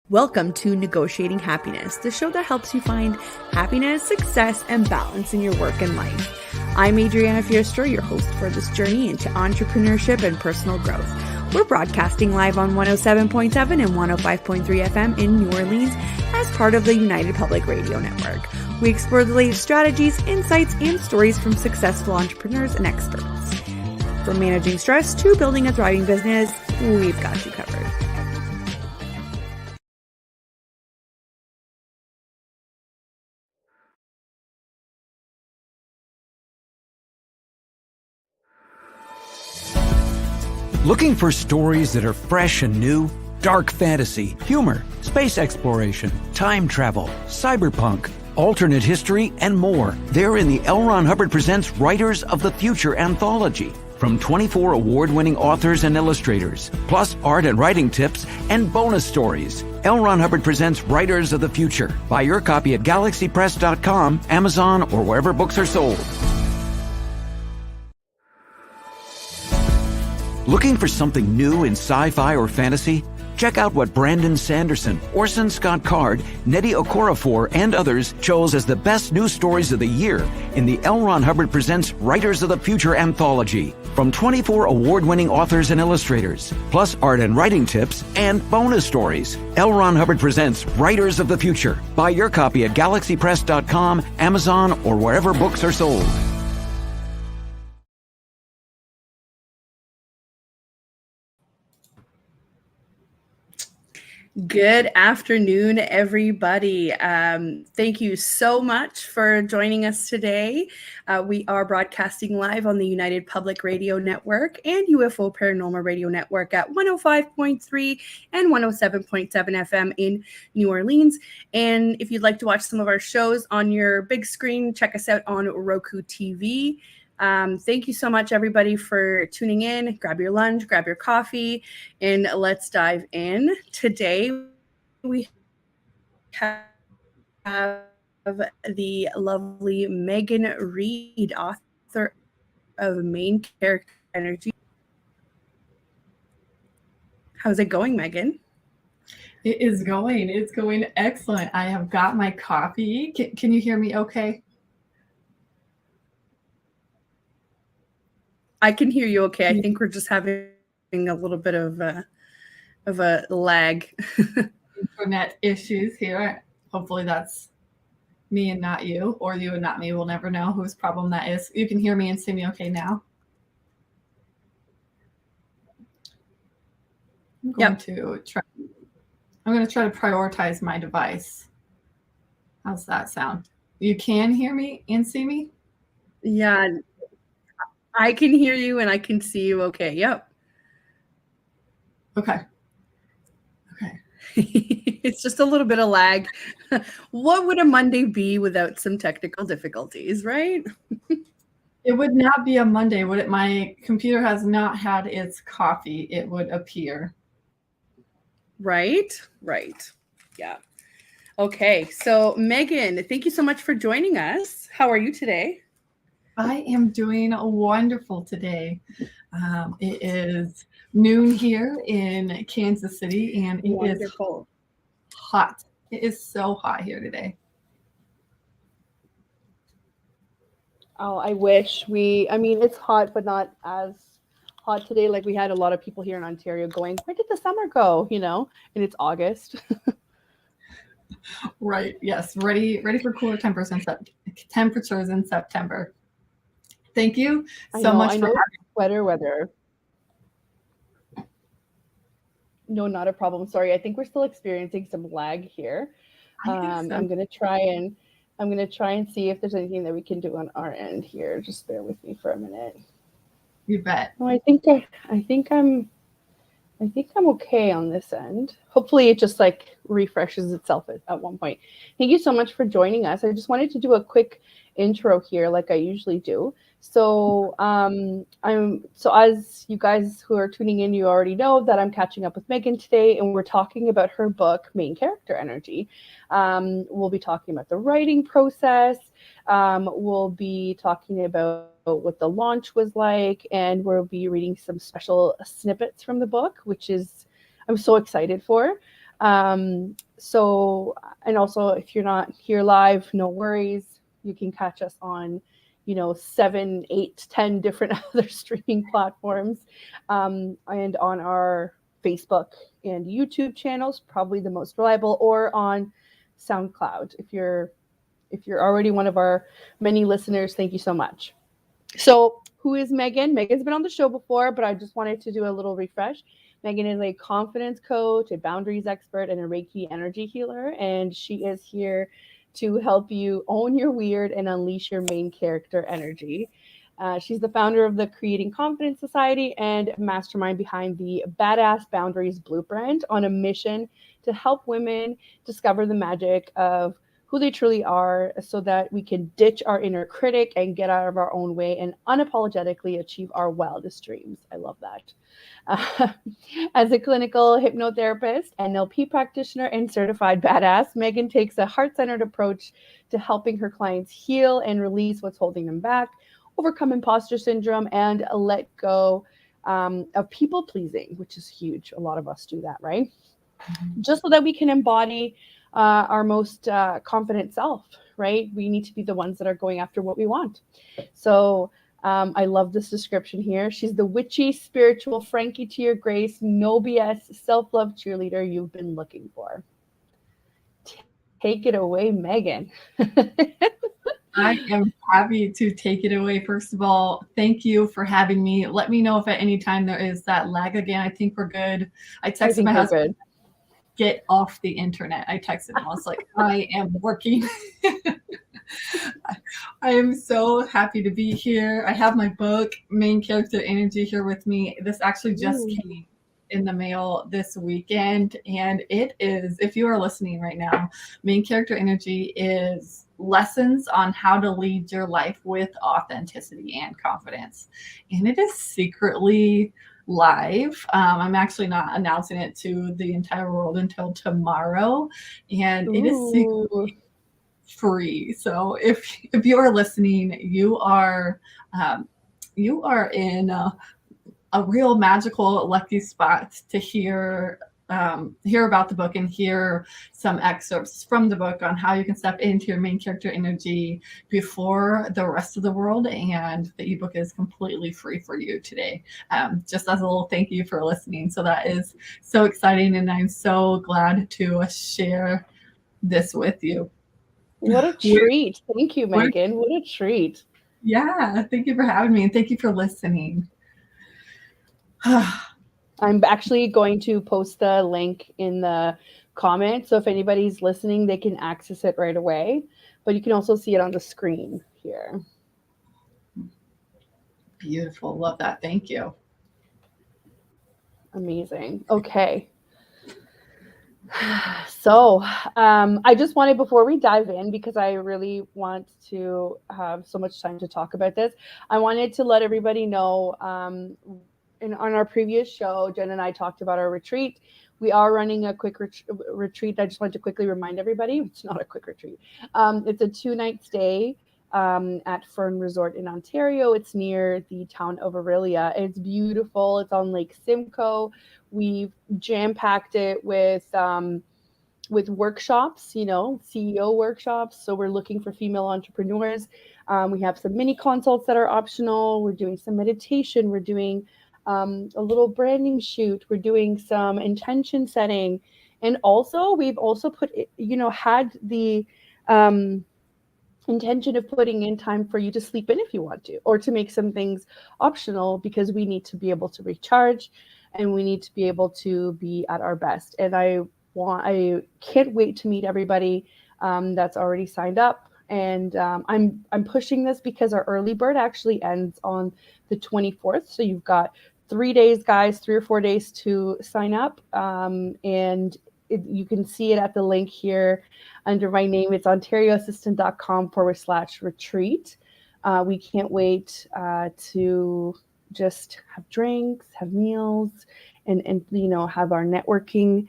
Welcome to Negotiating Happiness, the show that helps you find happiness, success, and balance in your work and life. I'm Adriana, your host for this journey into entrepreneurship and personal growth. We're broadcasting live on 107.7 and 105.3 FM in New Orleans as part of the United Public Radio Network. We explore the latest strategies, insights, and stories from successful entrepreneurs and experts. From managing stress to building a thriving business, we've got you covered. Looking for stories that are fresh and new? Dark fantasy, humor, space exploration, time travel, cyberpunk, alternate history, and more. They're in the L. Ron Hubbard Presents Writers of the Future anthology. From 24 award-winning authors and illustrators, plus art and writing tips and bonus stories. L. Ron Hubbard Presents Writers of the Future. Buy your copy at galaxypress.com, Amazon, or wherever books are sold. Looking for something new in sci-fi or fantasy? Check out what Brandon Sanderson, Orson Scott Card, Nnedi Okorafor, and others chose as the best news stories of the year in the L. Ron Hubbard Presents Writers of the Future anthology. From 24 award-winning authors and illustrators, plus art and writing tips and bonus stories. L. Ron Hubbard Presents Writers of the Future. Buy your copy at galaxypress.com, Amazon, or wherever books are sold. Good afternoon, everybody. Thank you so much for joining us today. We are broadcasting live on the United Public Radio Network and UFO Paranormal Radio Network at 105.3 and 107.7 FM in New Orleans. And if you'd like to watch some of our shows on your big screen, check us out on Roku TV. Thank you so much, everybody, for tuning in. Grab your lunch, grab your coffee, and let's dive in. Today, we have the lovely Megan Reed, author of Main Character Energy. How's it going, Megan? It's going excellent. I have got my coffee. Can you hear me okay? I can hear you okay. I think we're just having a little bit of a lag. Internet issues here. Hopefully that's me and not you, or you and not me. We'll never know whose problem that is. You can hear me and see me okay now? I'm going to try to prioritize my device. How's that sound? You can hear me and see me? Yeah. I can hear you and I can see you okay. Yep. Okay. It's just a little bit of lag. What would a Monday be without some technical difficulties, right? It would not be a Monday, would it? My computer has not had its coffee, it would appear. Right. Yeah. Okay. So Megan, thank you so much for joining us. How are you today? I am doing wonderful today. It is noon here in Kansas City, and it is hot. It is so hot here today. Oh, I wish it's hot, but not as hot today. Like we had a lot of people here in Ontario going, where did the summer go? And it's August. Right. Yes. Ready for cooler temperatures in September. Thank you so much for having sweater weather. No, not a problem. Sorry, I think we're still experiencing some lag here. I'm gonna try and see if there's anything that we can do on our end here. Just bear with me for a minute. You bet. No, I think I'm okay on this end. Hopefully it just like refreshes itself at one point. Thank you so much for joining us. I just wanted to do a quick intro here like I usually do. So as you guys who are tuning in, you already know that I'm catching up with Megan today, and we're talking about her book, Main Character Energy. We'll be talking about the writing process. We'll be talking about what the launch was like, and we'll be reading some special snippets from the book, which I'm so excited for. So, and also if you're not here live, no worries. You can catch us on, 7, 8, 10 different other streaming platforms, and on our Facebook and YouTube channels, probably the most reliable, or on SoundCloud. If you're already one of our many listeners, thank you so much. So who is Megan? Megan's been on the show before, but I just wanted to do a little refresh. Megan is a confidence coach, a boundaries expert, and a Reiki energy healer. And she is here to help you own your weird and unleash your main character energy. She's the founder of the Creating Confidence Society and mastermind behind the Badass Boundaries Blueprint, on a mission to help women discover the magic of who they truly are, so that we can ditch our inner critic and get out of our own way and unapologetically achieve our wildest dreams. I love that. As a clinical hypnotherapist, NLP practitioner, and certified badass, Megan takes a heart-centered approach to helping her clients heal and release what's holding them back, overcome imposter syndrome, and let go of people pleasing, which is huge. A lot of us do that, right? Mm-hmm. Just so that we can embody our most confident self, right? We need to be the ones that are going after what we want. So I love this description here. She's the witchy, spiritual, Frankie to your grace, no BS, self-love cheerleader you've been looking for. Take it away, Megan. I am happy to take it away. First of all, thank you for having me. Let me know if at any time there is that lag again. I think we're good. I texted my husband, get off the internet. I texted him. I was like, I am working. I am so happy to be here. I have my book, Main Character Energy, here with me. This actually just came in the mail this weekend. And it is, if you are listening right now, Main Character Energy is lessons on how to lead your life with authenticity and confidence. And it is secretly live. I'm actually not announcing it to the entire world until tomorrow, and it is secretly free. So if you are listening, you are in a real magical lucky spot to hear about the book and hear some excerpts from the book on how you can step into your main character energy before the rest of the world. And the ebook is completely free for you today, just as a little thank you for listening. So that is so exciting, and I'm so glad to share this with you. What a treat. Thank you, Megan. What a treat. Yeah, thank you for having me, and thank you for listening. I'm actually going to post the link in the comments. So if anybody's listening, they can access it right away. But you can also see it on the screen here. Beautiful. Love that. Thank you. Amazing. Okay. So I just wanted, before we dive in, because I really want to have so much time to talk about this, I wanted to let everybody know, on our previous show, Jen and I talked about our retreat. We are running a quick retreat. I just wanted to quickly remind everybody, it's not a quick retreat. It's a 2-night stay at Fern Resort in Ontario. It's near the town of Aurelia. It's beautiful. It's on Lake Simcoe. We've jam-packed it with workshops, CEO workshops. So we're looking for female entrepreneurs. We have some mini consults that are optional. We're doing some meditation. We're doing a little branding shoot. We're doing some intention setting. And also, we've also had the intention of putting in time for you to sleep in if you want to, or to make some things optional, because we need to be able to recharge and we need to be able to be at our best. And I can't wait to meet everybody that's already signed up. And I'm pushing this because our early bird actually ends on the 24th. So you've got 3 days, guys, 3 or 4 days to sign up. And you can see it at the link here under my name. It's ontarioassistant.com/retreat. We can't wait to just have drinks, have meals, and have our networking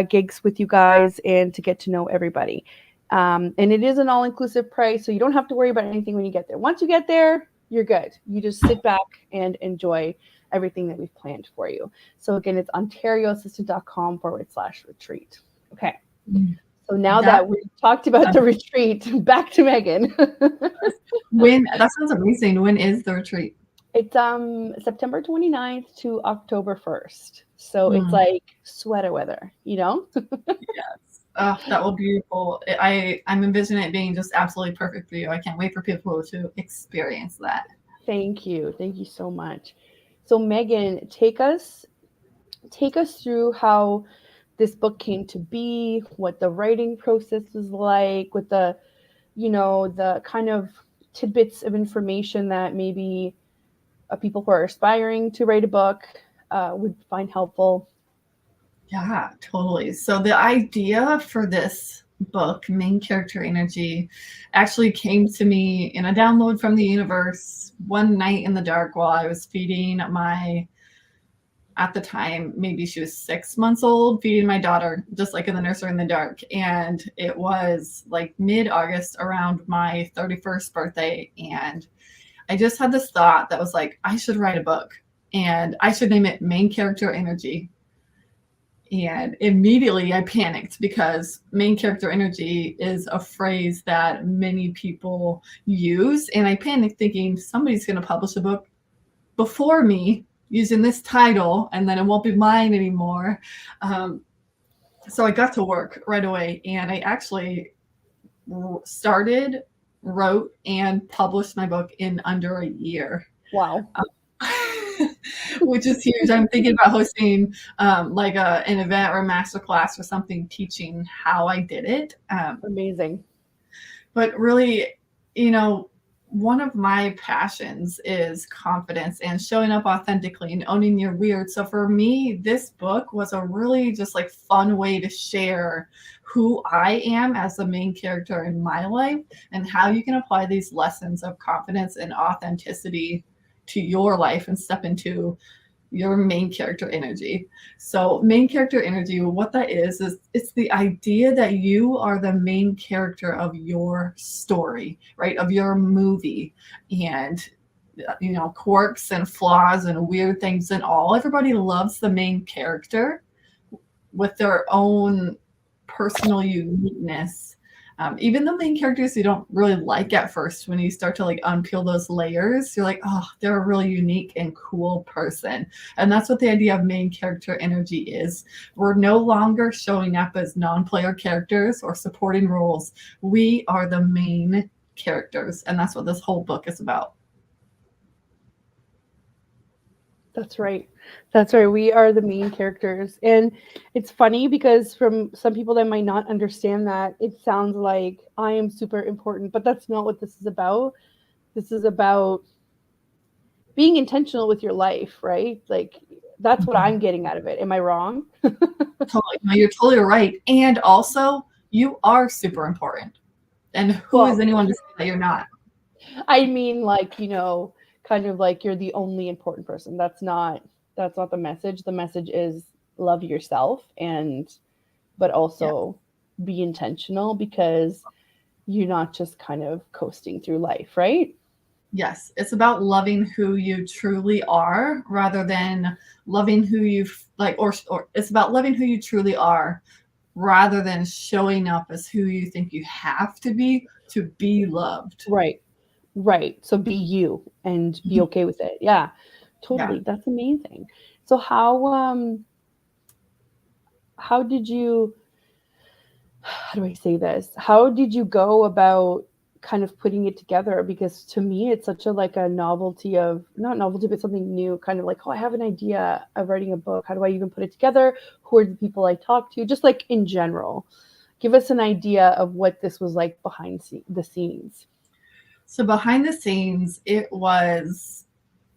gigs with you guys, and to get to know everybody. And it is an all-inclusive price, so you don't have to worry about anything when you get there. Once you get there, you're good. You just sit back and enjoy everything that we've planned for you. So again, it's ontarioassistant.com/retreat. Okay. So now that we've talked about the retreat, back to Megan. That sounds amazing. When is the retreat? It's September 29th to October 1st. So it's like sweater weather, you know? Yes. Oh, that will be beautiful. I'm envisioning it being just absolutely perfect for you. I can't wait for people to experience that. Thank you. Thank you so much. So Megan, take us through how this book came to be, what the writing process was like, with the, you know, the kind of tidbits of information that maybe people who are aspiring to write a book would find helpful. Yeah, totally. So the idea for this book, Main Character Energy, actually came to me in a download from the universe one night in the dark while I was feeding at the time, maybe she was 6 months old, feeding my daughter, just like in the nursery in the dark. And it was like mid-August, around my 31st birthday. And I just had this thought that was like, I should write a book and I should name it Main Character Energy. And immediately I panicked because main character energy is a phrase that many people use. And I panicked thinking somebody's going to publish a book before me using this title, and then it won't be mine anymore. So I got to work right away, and I actually started, wrote, and published my book in under a year. Wow. Which is huge. I'm thinking about hosting like an event or a masterclass or something, teaching how I did it. Amazing. But really, you know, one of my passions is confidence and showing up authentically and owning your weird. So for me, this book was a really just like fun way to share who I am as the main character in my life and how you can apply these lessons of confidence and authenticity to your life and step into your main character energy. So main character energy, what that is it's the idea that you are the main character of your story, right? Of your movie. And, you know, quirks and flaws and weird things and all. Everybody loves the main character with their own personal uniqueness. Even the main characters you don't really like at first, when you start to like unpeel those layers, you're like, oh, they're a really unique and cool person. And that's what the idea of main character energy is. We're no longer showing up as non-player characters or supporting roles. We are the main characters. And that's what this whole book is about. That's right. That's right. We are the main characters. And it's funny because from some people that might not understand that, it sounds like I am super important, but that's not what this is about. This is about being intentional with your life, right? Like that's what I'm getting out of it. Am I wrong? Totally. No, you're totally right. And also, you are super important. And who is anyone to say that you're not? I mean, like, you know, kind of like you're the only important person. That's not the message. The message is love yourself but also be intentional, because you're not just kind of coasting through life, right? Yes, it's about loving who you truly are rather than loving who you like, or it's about loving who you truly are rather than showing up as who you think you have to be loved. Right. So be you and be okay with it. Yeah, totally. Yeah. That's amazing. So how did you, how do I say this? How did you go about kind of putting it together? Because to me, it's such a like a novelty of, not novelty, but something new, kind of like, oh, I have an idea of writing a book. How do I even put it together? Who are the people I talk to? Just like in general, give us an idea of what this was like behind the scenes. So behind the scenes, it was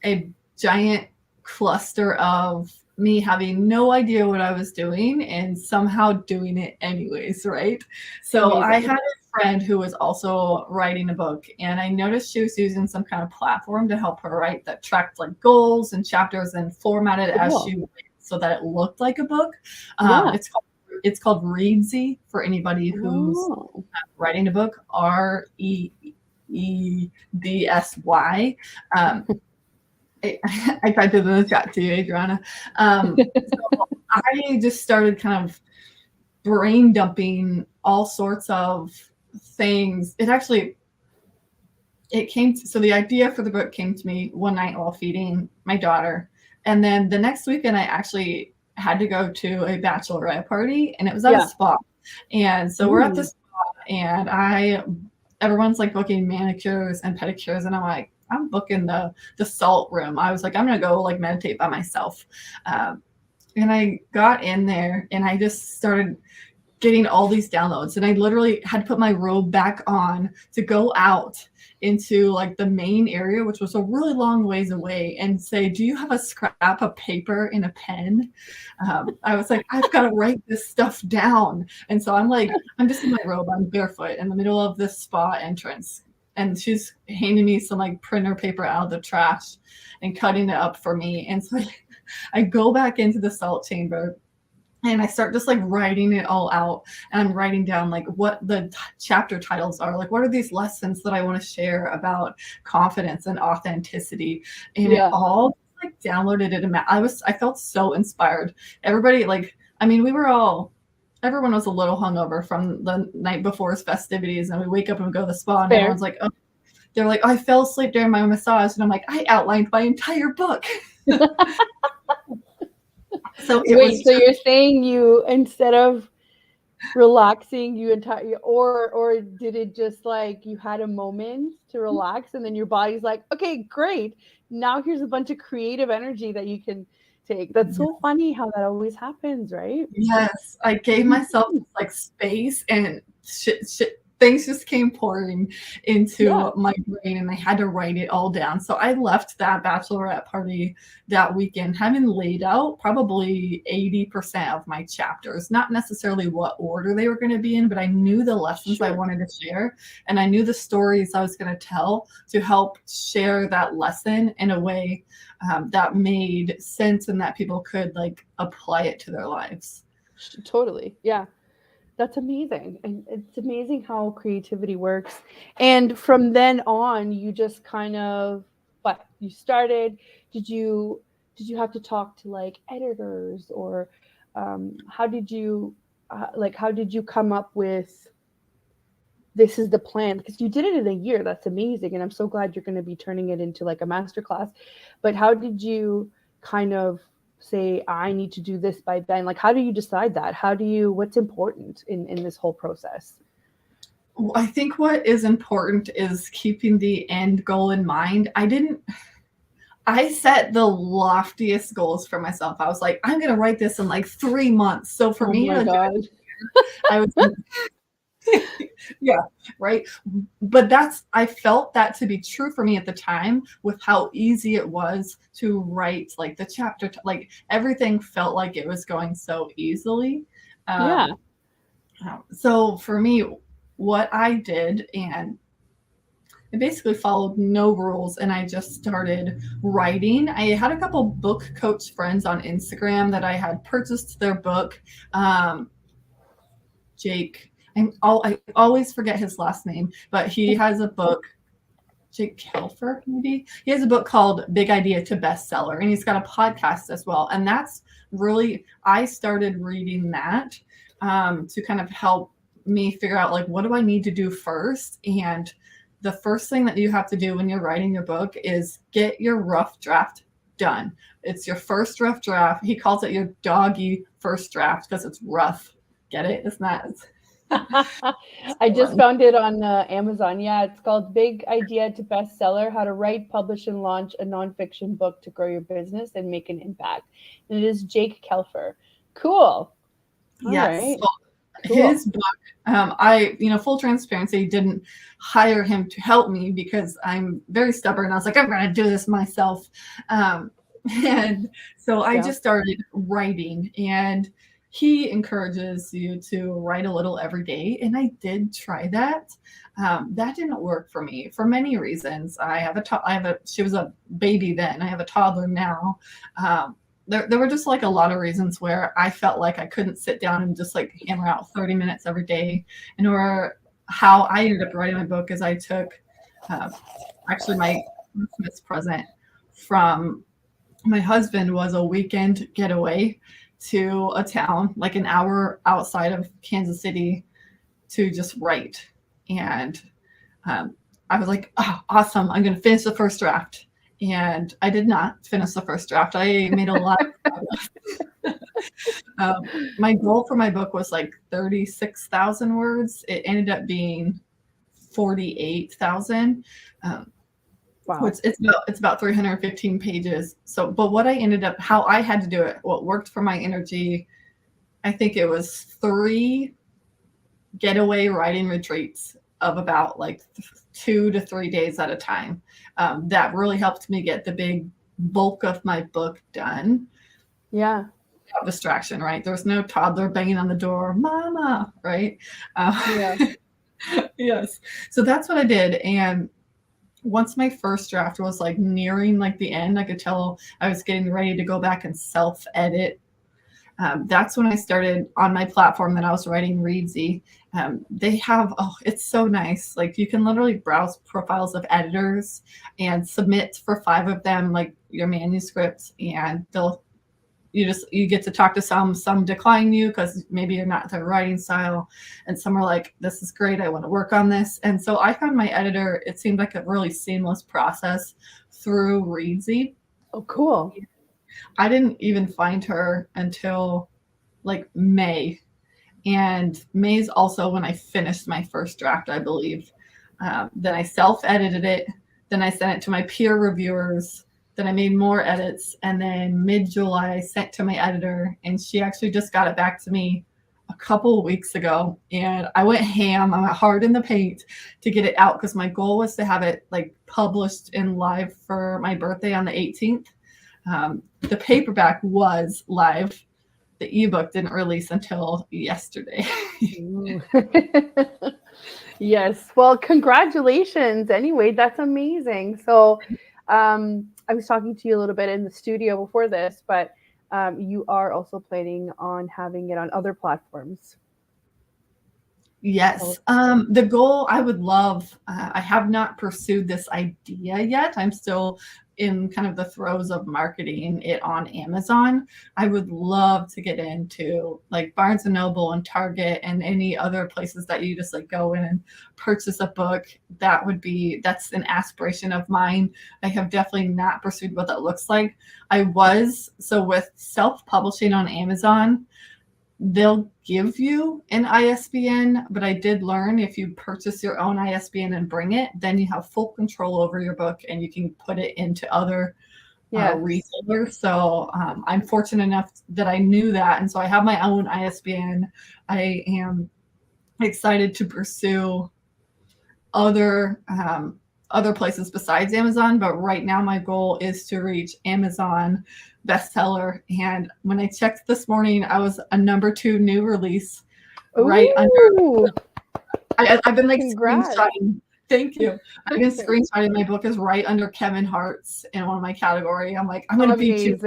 a giant cluster of me having no idea what I was doing and somehow doing it anyways, right? So amazing. I had a friend who was also writing a book, and I noticed she was using some kind of platform to help her write that tracked like goals and chapters and formatted as she went so that it looked like a book. It's called Reedsy for anybody who's writing a book. REEDSY. I typed it in the chat to you, Adriana. So I just started kind of brain dumping all sorts of things. So the idea for the book came to me one night while feeding my daughter. And then the next weekend, I actually had to go to a bachelorette party, and it was at a spa. And so we're at the spa, and everyone's like booking manicures and pedicures. And I'm like, I'm booking the salt room. I was like, I'm going to go like meditate by myself. And I got in there and I just started getting all these downloads, and I literally had to put my robe back on to go out into like the main area, which was a really long ways away, and say, do you have a scrap of paper and a pen? I was like, I've got to write this stuff down. And so I'm just in my robe, I'm barefoot in the middle of this spa entrance, and she's handing me some like printer paper out of the trash and cutting it up for me. And so I go back into the salt chamber, and I start just like writing it all out, and I'm writing down like what the chapter titles are, like what are these lessons that I want to share about confidence and authenticity, and it all like downloaded it. I felt so inspired. Everybody, like, I mean, everyone was a little hungover from the night before's festivities, and we wake up and we go to the spa, and everyone's like, oh, they're like, I fell asleep during my massage, and I'm like, I outlined my entire book. So you're saying you, instead of relaxing, or did it just like you had a moment to relax, and then your body's like, okay, great, now here's a bunch of creative energy that you can take. That's so funny how that always happens, right? Yes, I gave myself like space, and things just came pouring into my brain, and I had to write it all down. So I left that bachelorette party that weekend having laid out probably 80% of my chapters, not necessarily what order they were going to be in, but I knew the lessons I wanted to share, and I knew the stories I was going to tell to help share that lesson in a way that made sense and that people could like apply it to their lives. Totally. Yeah. That's amazing. And it's amazing how creativity works. And from then on, you just kind of, you started, did you have to talk to like editors, or how did you come up with, this is the plan? Because you did it in a year. That's amazing. And I'm so glad you're going to be turning it into like a masterclass. But how did you kind of say, I need to do this by then? Like, how do you decide that? What's important in this whole process? Well, I think what is important is keeping the end goal in mind. I set the loftiest goals for myself. I was like, I'm going to write this in like 3 months. So for me, I was yeah, right. But I felt that to be true for me at the time, with how easy it was to write like the chapter, like everything felt like it was going so easily. So for me, what I did, and I basically followed no rules, and I just started writing. I had a couple book coach friends on Instagram that I had purchased their book. Jake, I always forget his last name, but he has a book, Jake Kelfer, maybe. He has a book called Big Idea to Bestseller, and he's got a podcast as well. And that's really, I started reading that to kind of help me figure out, like, what do I need to do first? And the first thing that you have to do when you're writing your book is get your rough draft done. It's your first rough draft. He calls it your doggy first draft because it's rough. Get it? It's not. I just found it on Amazon. Yeah, it's called Big Idea to Bestseller: How to Write, Publish, and Launch a Nonfiction Book to Grow Your Business and Make an Impact. And it is Jake Kelfer. Cool. Yes. Right. So his book, full transparency, didn't hire him to help me because I'm very stubborn. I was like, I'm going to do this myself. And so I just started writing, and he encourages you to write a little every day. And I did try that. That didn't work for me for many reasons. She was a baby then. I have a toddler now. There were just like a lot of reasons where I felt like I couldn't sit down and just like hammer out 30 minutes every day. And how I ended up writing my book is I took actually my Christmas present from my husband was a weekend getaway. to a town like an hour outside of Kansas City to just write. And I was like, oh, awesome. I'm going to finish the first draft. And I did not finish the first draft. I made a lot of progress. My goal for my book was like 36,000 words. It ended up being 48,000. Wow. It's about 315 pages. So, but what I ended up, how I had to do it, what worked for my energy, I think it was 3 getaway writing retreats of about like 2 to 3 days at a time. That really helped me get the big bulk of my book done. Yeah. Without distraction, right? There was no toddler banging on the door, mama, right? Yeah. Yes. So that's what I did. And once my first draft was like nearing like the end, I could tell I was getting ready to go back and self-edit. That's when I started on my platform that I was writing, Reedsy. They have, it's so nice. Like you can literally browse profiles of editors and submit for 5 of them, like your manuscripts, and you get to talk to some decline you because maybe you're not their writing style, and some are like, this is great, I want to work on this. And so I found my editor, it seemed like a really seamless process through Reedsy. Oh, cool. I didn't even find her until like May. And May's also when I finished my first draft, I believe. Then I self-edited it. Then I sent it to my peer reviewers. Then I made more edits. And then mid-July, I sent to my editor. And she actually just got it back to me a couple of weeks ago. And I went ham. I went hard in the paint to get it out because my goal was to have it like published in live for my birthday on the 18th. The paperback was live. The ebook didn't release until yesterday. Yes. Well, congratulations. Anyway, that's amazing. So I was talking to you a little bit in the studio before this, but you are also planning on having it on other platforms. Yes. The goal, I would love, I have not pursued this idea yet. I'm still in kind of the throes of marketing it on Amazon. I would love to get into like Barnes and Noble and Target and any other places that you just like go in and purchase a book. That's an aspiration of mine. I have definitely not pursued what that looks like. So with self-publishing on Amazon, they'll give you an ISBN, but I did learn if you purchase your own ISBN and bring it, then you have full control over your book and you can put it into other retailers. So I'm fortunate enough that I knew that. And so I have my own ISBN. I am excited to pursue other places besides Amazon, but right now my goal is to reach Amazon bestseller. And when I checked this morning, I was a number 2 new release. Right under. I've been like screenshotting. Thank you. I've been screenshotting. My book is right under Kevin Hart's in one of my category. I'm like, I'm gonna beat you.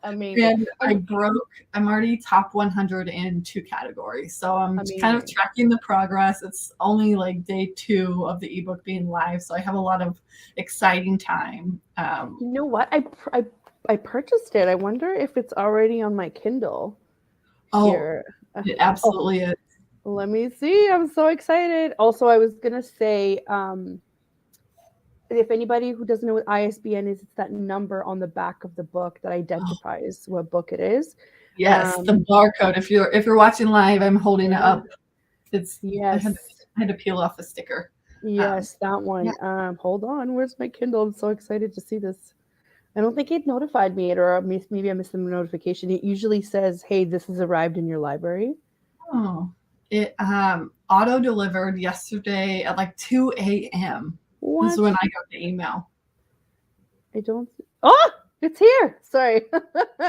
Amazing. And I'm already top 100 in 2 categories. So I'm kind of tracking the progress. It's only like day 2 of the ebook being live. So I have a lot of exciting time. You know what? I purchased it. I wonder if it's already on my Kindle. Here. It absolutely is. Let me see. I'm so excited. Also, I was going to say, if anybody who doesn't know what ISBN is, it's that number on the back of the book that identifies what book it is. Yes, the barcode. If you're watching live, I'm holding it up. It's I had to peel off the sticker. Yes, that one. Yeah. Hold on. Where's my Kindle? I'm so excited to see this. I don't think it notified me, or maybe I missed the notification. It usually says, "Hey, this has arrived in your library." Oh. It auto delivered yesterday at like 2 a.m. This is when I got the email. Oh, it's here. Sorry.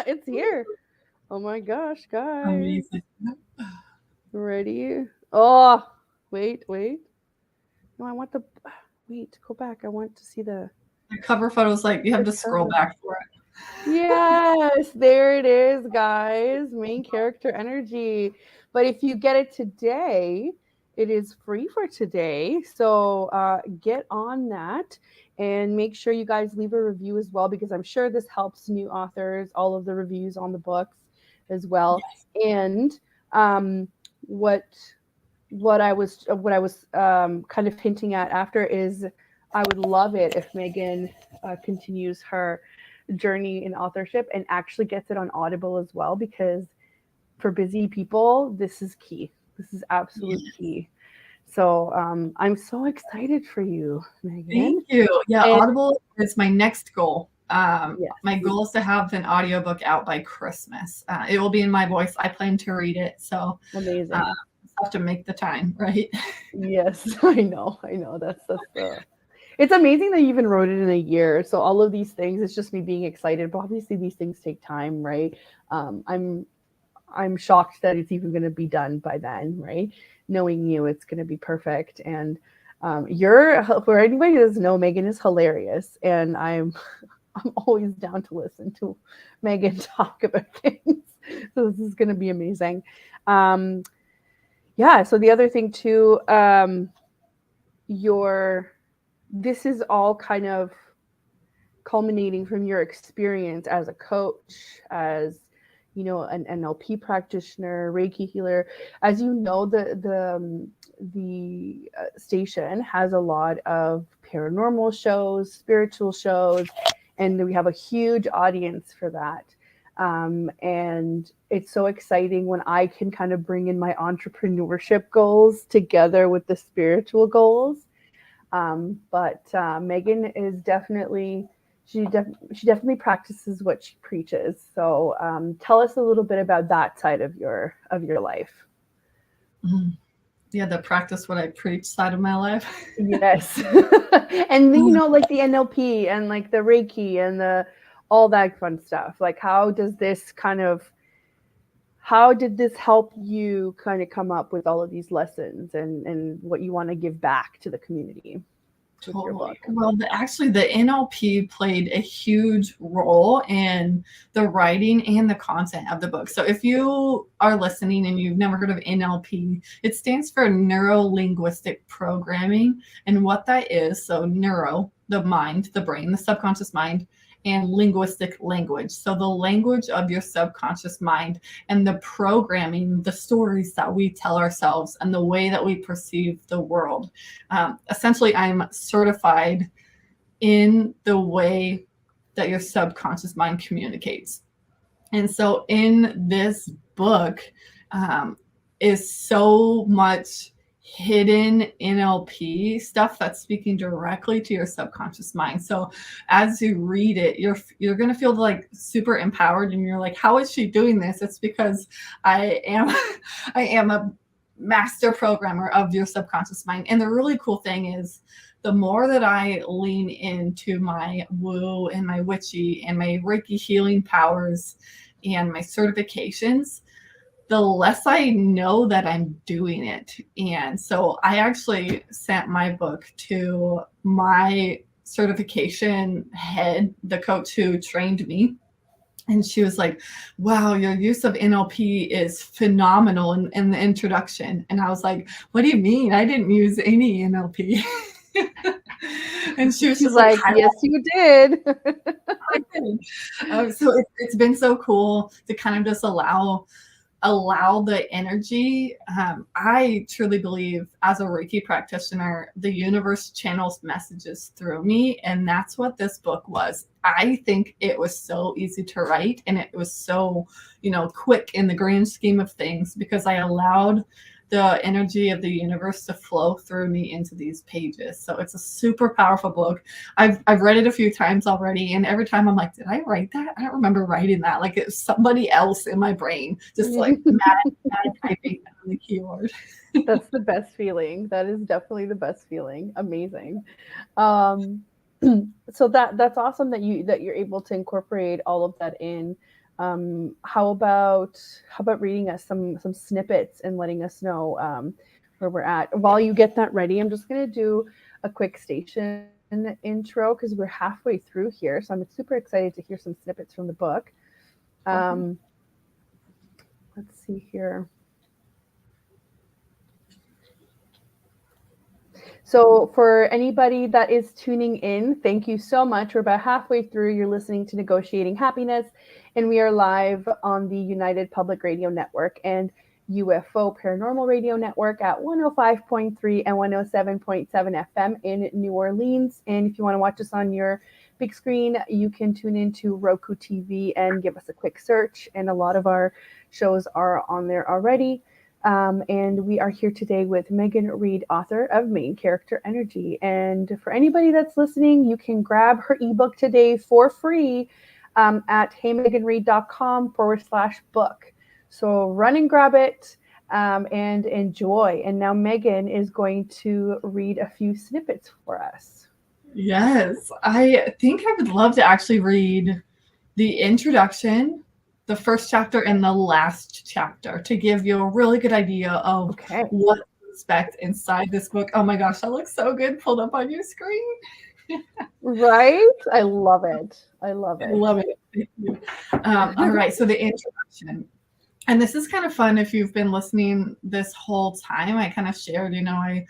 It's here. Oh my gosh, guys. Amazing. Ready? Oh, wait. No, go back. I want to see the cover photos. Like you have to scroll back for it. Yes, there it is, guys. Main character energy. But if you get it today, it is free for today. So get on that. And make sure you guys leave a review as well, because I'm sure this helps new authors, all of the reviews on the books as well. Yes. And what I was kind of hinting at after is, I would love it if Megan continues her journey in authorship and actually gets it on Audible as well, because for busy people, this is key. This is absolute key. So I'm so excited for you, Megan. Thank you. Yeah, and Audible is my next goal. Yes. My goal is to have an audiobook out by Christmas. It will be in my voice. I plan to read it. So amazing. Have to make the time, right? Yes, I know. That's it's amazing that you even wrote it in a year. So all of these things, it's just me being excited. But obviously these things take time, right? I'm shocked that it's even going to be done by then, right? Knowing you, it's going to be perfect. And for anybody who doesn't know, Megan is hilarious, and I'm always down to listen to Megan talk about things. So this is going to be amazing. Yeah. So the other thing too, this is all kind of culminating from your experience as a coach, as an NLP practitioner, Reiki healer. As you know, the station has a lot of paranormal shows, spiritual shows, and we have a huge audience for that. And it's so exciting when I can kind of bring in my entrepreneurship goals together with the spiritual goals. But Megan is definitely, she definitely practices what she preaches. So tell us a little bit about that side of your life. Mm-hmm. Yeah, the practice what I preach side of my life. Yes. And like the NLP and like the Reiki and all that fun stuff. Like, how did this help you kind of come up with all of these lessons and what you want to give back to the community? Totally. Well, actually, the NLP played a huge role in the writing and the content of the book. So if you are listening and you've never heard of NLP, it stands for neuro-linguistic programming. And what that is, so neuro, the mind, the brain, the subconscious mind, and linguistic language. So the language of your subconscious mind and the programming, the stories that we tell ourselves and the way that we perceive the world. Essentially, I'm certified in the way that your subconscious mind communicates. And so in this book is so much hidden NLP stuff that's speaking directly to your subconscious mind. So as you read it, you're going to feel like super empowered, and you're like, how is she doing this? It's because I am a master programmer of your subconscious mind. And the really cool thing is, the more that I lean into my woo and my witchy and my Reiki healing powers and my certifications, the less I know that I'm doing it. And so I actually sent my book to my certification head, the coach who trained me. And she was like, wow, your use of NLP is phenomenal in the introduction. And I was like, what do you mean? I didn't use any NLP. And she was just like, yes, you did. I did. So it's been so cool to kind of just allow the energy. I truly believe, as a Reiki practitioner, the universe channels messages through me. And that's what this book was. I think it was so easy to write, and it was so, quick in the grand scheme of things, because I allowed the energy of the universe to flow through me into these pages. So it's a super powerful book. I've read it a few times already, and every time I'm like, did I write that? I don't remember writing that. Like, it was somebody else in my brain, just like mad typing on the keyboard. That's the best feeling. That is definitely the best feeling. Amazing. So that's awesome that you're able to incorporate all of that in. How about reading us some snippets and letting us know where we're at? While you get that ready, I'm just going to do a quick station intro, because we're halfway through here. So I'm super excited to hear some snippets from the book. Let's see here. So for anybody that is tuning in, thank you so much. We're about halfway through. You're listening to Negotiating Happiness, and we are live on the United Public Radio Network and UFO Paranormal Radio Network at 105.3 and 107.7 FM in New Orleans. And if you want to watch us on your big screen, you can tune into Roku TV and give us a quick search. And a lot of our shows are on there already. And we are here today with Megan Reed, author of Main Character Energy. And for anybody that's listening, you can grab her ebook today for free at heymeganreed.com/book. So run and grab it and enjoy. And now Megan is going to read a few snippets for us. Yes, I think I would love to actually read the introduction, the first chapter, and the last chapter to give you a really good idea of what to expect inside this book. Oh my gosh, that looks so good pulled up on your screen. Right? I love it. I love it. I love it. Thank you. All right, so the introduction. And this is kind of fun if you've been listening this whole time. I kind of shared, I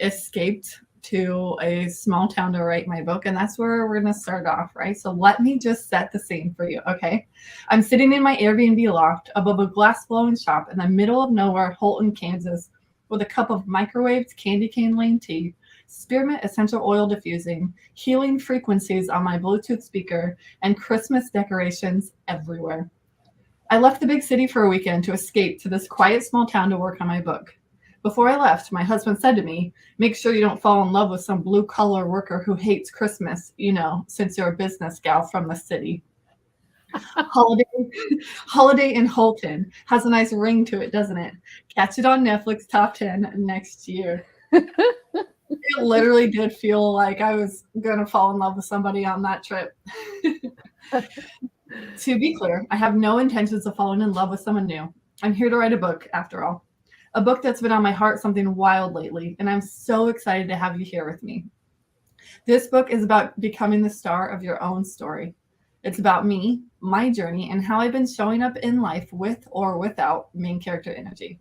escaped to a small town to write my book, and that's where we're going to start off, right? So let me just set the scene for you, okay? I'm sitting in my Airbnb loft above a glass-blowing shop in the middle of nowhere, Holton, Kansas, with a cup of microwaved candy cane lane tea, spearmint essential oil diffusing, healing frequencies on my Bluetooth speaker, and Christmas decorations everywhere. I left the big city for a weekend to escape to this quiet small town to work on my book. Before I left, my husband said to me, make sure you don't fall in love with some blue-collar worker who hates Christmas, since you're a business gal from the city. Holiday in Holton has a nice ring to it, doesn't it? Catch it on Netflix Top 10 next year. It literally did feel like I was going to fall in love with somebody on that trip. To be clear, I have no intentions of falling in love with someone new. I'm here to write a book, after all. A book that's been on my heart something wild lately, and I'm so excited to have you here with me. This book is about becoming the star of your own story. It's about me, my journey, and how I've been showing up in life with or without main character energy.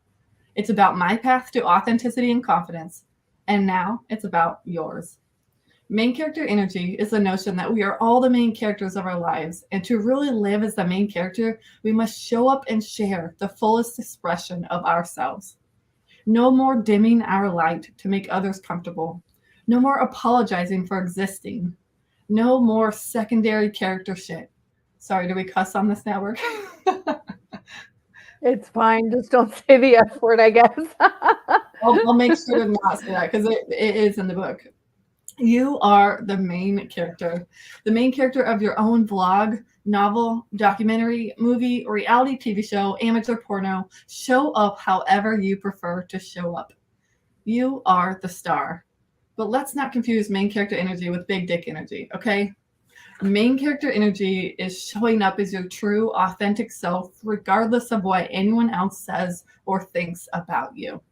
It's about my path to authenticity and confidence, and now it's about yours. Main character energy is the notion that we are all the main characters of our lives, and to really live as the main character, we must show up and share the fullest expression of ourselves. No more dimming our light to make others comfortable. No more apologizing for existing. No more secondary character shit. Sorry, do we cuss on this network? It's fine. Just don't say the F word, I guess. I'll make sure to not say that because it is in the book. You are the main character of your own vlog, novel, documentary, movie, reality TV show, amateur porno. Show up however you prefer to show up. You are the star. But let's not confuse main character energy with big dick energy, okay? Main character energy is showing up as your true, authentic self, regardless of what anyone else says or thinks about you.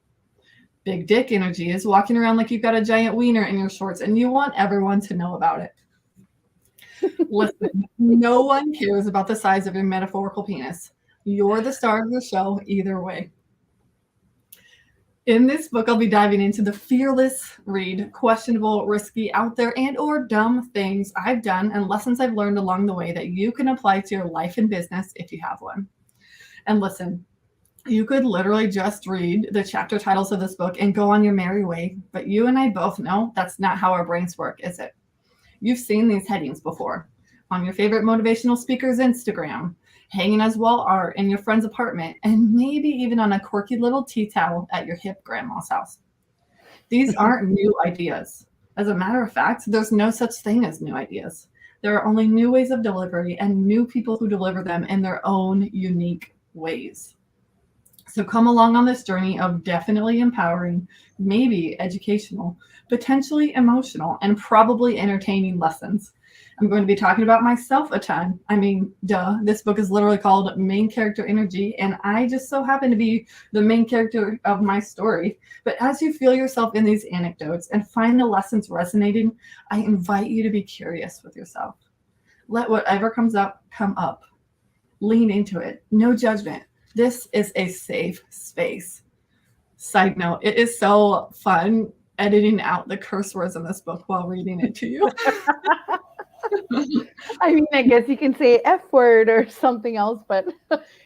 Big dick energy is walking around like you've got a giant wiener in your shorts and you want everyone to know about it. Listen, no one cares about the size of your metaphorical penis. You're the star of the show either way. In this book, I'll be diving into the fearless read, questionable, risky, out there, and or dumb things I've done and lessons I've learned along the way that you can apply to your life and business if you have one. And listen, you could literally just read the chapter titles of this book and go on your merry way, but you and I both know that's not how our brains work, is it? You've seen these headings before on your favorite motivational speaker's Instagram, hanging as wall art in your friend's apartment, and maybe even on a quirky little tea towel at your hip grandma's house. These aren't new ideas. As a matter of fact, there's no such thing as new ideas. There are only new ways of delivery and new people who deliver them in their own unique ways. So come along on this journey of definitely empowering, maybe educational, potentially emotional, and probably entertaining lessons. I'm going to be talking about myself a ton. I mean, duh, this book is literally called Main Character Energy, and I just so happen to be the main character of my story. But as you feel yourself in these anecdotes and find the lessons resonating, I invite you to be curious with yourself. Let whatever comes up, come up. Lean into it. No judgment. This is a safe space. Side note, it is so fun editing out the curse words in this book while reading it to you. I mean, I guess you can say F word or something else, but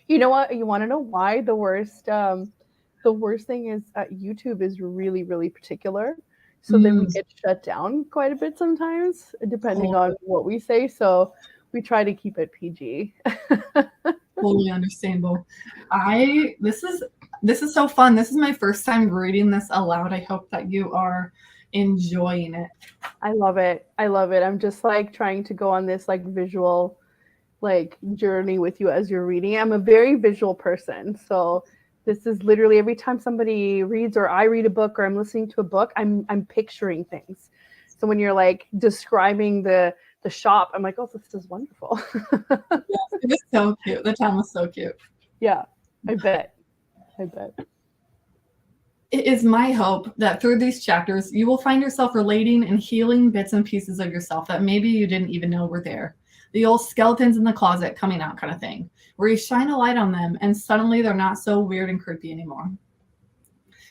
you know what? You want to know why the worst thing is YouTube is really, really particular. So then we get shut down quite a bit sometimes, depending on what we say. So we try to keep it PG. Totally understandable. This is so fun. This is my first time reading this aloud. I hope that you are enjoying it. I love it. I'm just like trying to go on this like visual like journey with you as you're reading. I'm a very visual person. So this is literally every time somebody reads or I read a book or I'm listening to a book, I'm picturing things. So when you're like describing the shop, I'm like, oh, this is wonderful. Yes, it was so cute. The town was so cute. Yeah, I bet. It is my hope that through these chapters, you will find yourself relating and healing bits and pieces of yourself that maybe you didn't even know were there. The old skeletons in the closet coming out kind of thing, where you shine a light on them and suddenly they're not so weird and creepy anymore.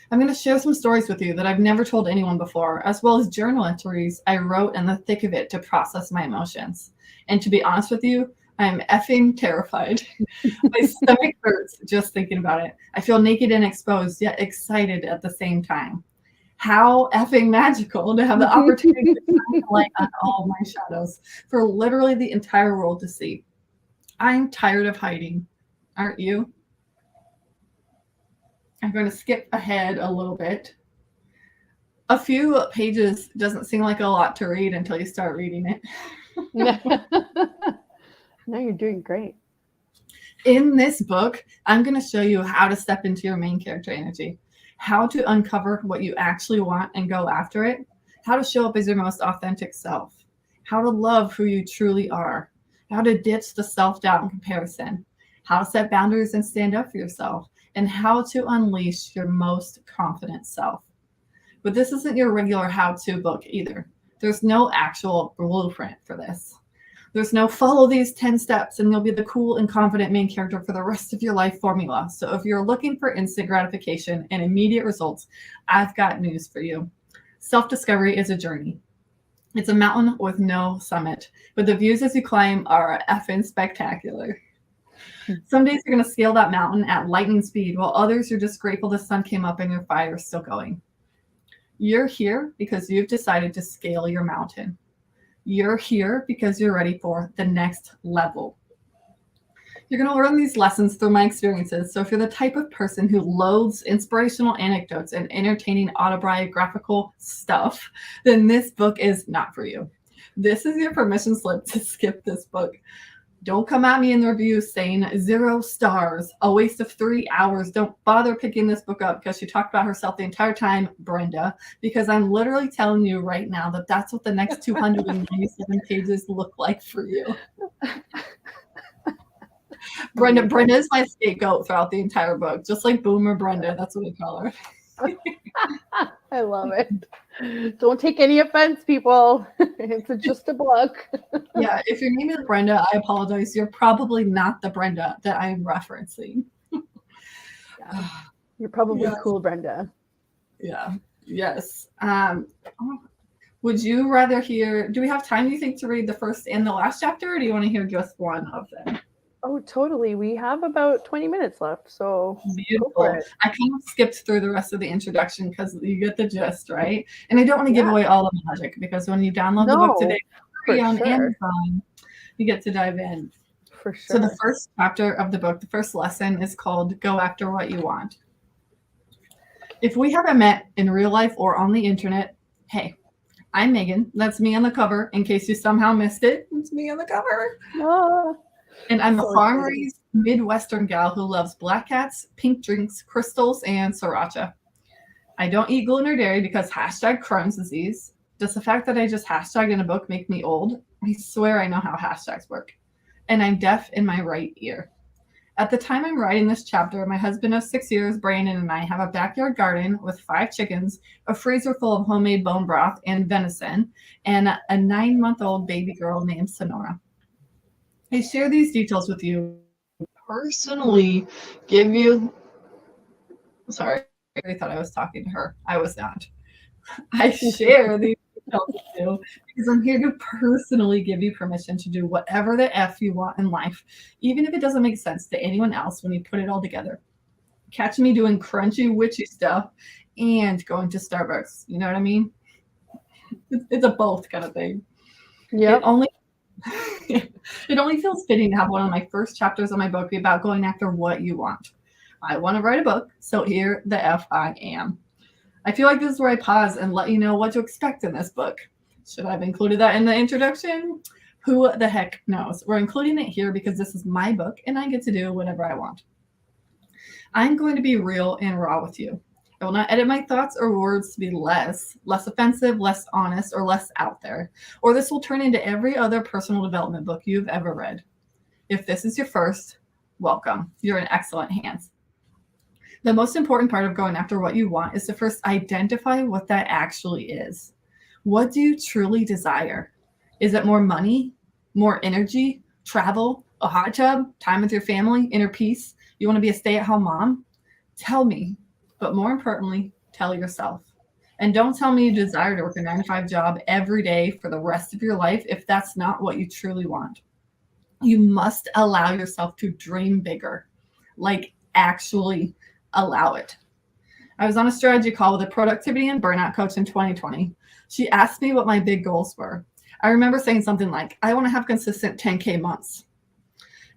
I'm going to share some stories with you that I've never told anyone before, as well as journal entries I wrote in the thick of it to process my emotions. And to be honest with you, I'm effing terrified. My stomach hurts just thinking about it. I feel naked and exposed, yet excited at the same time. How effing magical to have the opportunity to shine a light on all my shadows for literally the entire world to see. I'm tired of hiding. Aren't you? I'm going to skip ahead a little bit. A few pages doesn't seem like a lot to read until you start reading it. No, you're doing great. In this book, I'm going to show you how to step into your main character energy, how to uncover what you actually want and go after it, how to show up as your most authentic self, how to love who you truly are, how to ditch the self-doubt and comparison, how to set boundaries and stand up for yourself, and how to unleash your most confident self. But this isn't your regular how-to book either. There's no actual blueprint for this. There's no follow these 10 steps and you'll be the cool and confident main character for the rest of your life formula. So if you're looking for instant gratification and immediate results, I've got news for you. Self-discovery is a journey. It's a mountain with no summit, but the views as you climb are effing spectacular. Some days you're going to scale that mountain at lightning speed, while others you're just grateful the sun came up and your fire is still going. You're here because you've decided to scale your mountain. You're here because you're ready for the next level. You're going to learn these lessons through my experiences. So if you're the type of person who loathes inspirational anecdotes and entertaining autobiographical stuff, then this book is not for you. This is your permission slip to skip this book. Don't come at me in the reviews saying 0 stars, a waste of 3 hours. Don't bother picking this book up because she talked about herself the entire time, Brenda, because I'm literally telling you right now that that's what the next 297 pages look like for you. Brenda is my scapegoat throughout the entire book, just like Boomer Brenda. That's what we call her. I love it. Don't take any offense, people. It's just a book. Yeah, if your name is Brenda, I apologize. You're probably not the Brenda that I am referencing. Yeah. You're probably cool, Brenda. Yeah. Yes. Would you rather hear? Do we have time, you think, to read the first and the last chapter, or do you want to hear just one of them? Oh, totally. We have about 20 minutes left, so beautiful. I kind of skipped through the rest of the introduction because you get the gist, right? And I don't want to give away all the magic because when you download the book today on Amazon, you get to dive in. For sure. So the first chapter of the book, the first lesson is called Go After What You Want. If we haven't met in real life or on the internet, hey, I'm Megan. That's me on the cover. In case you somehow missed it, it's me on the cover. And I'm a farm-raised Midwestern gal who loves black cats, pink drinks, crystals, and sriracha. I don't eat gluten or dairy because hashtag Crohn's disease. Does the fact that I just hashtagged in a book make me old? I swear I know how hashtags work. And I'm deaf in my right ear. At the time I'm writing this chapter, my husband of 6 years, Brandon, and I have a backyard garden with 5 chickens, a freezer full of homemade bone broth and venison, and a 9-month-old baby girl named Sonora. I share these details with you personally, sorry, I thought I was talking to her. I was not. I share these details with you because I'm here to personally give you permission to do whatever the F you want in life, even if it doesn't make sense to anyone else when you put it all together. Catch me doing crunchy, witchy stuff and going to Starbucks. You know what I mean? It's a both kind of thing. Yeah. It only feels fitting to have one of my first chapters of my book be about going after what you want. I want to write a book, so here the F I am. I feel like this is where I pause and let you know what to expect in this book. Should I have included that in the introduction? Who the heck knows? We're including it here because this is my book and I get to do whatever I want. I'm going to be real and raw with you. I will not edit my thoughts or words to be less offensive, less honest, or less out there. Or this will turn into every other personal development book you've ever read. If this is your first, welcome. You're in excellent hands. The most important part of going after what you want is to first identify what that actually is. What do you truly desire? Is it more money, more energy, travel, a hot tub, time with your family, inner peace? You want to be a stay-at-home mom? Tell me, but more importantly, tell yourself. And don't tell me you desire to work a 9-to-5 job every day for the rest of your life if that's not what you truly want. You must allow yourself to dream bigger, like actually allow it. I was on a strategy call with a productivity and burnout coach in 2020. She asked me what my big goals were. I remember saying something like, I want to have consistent 10K months.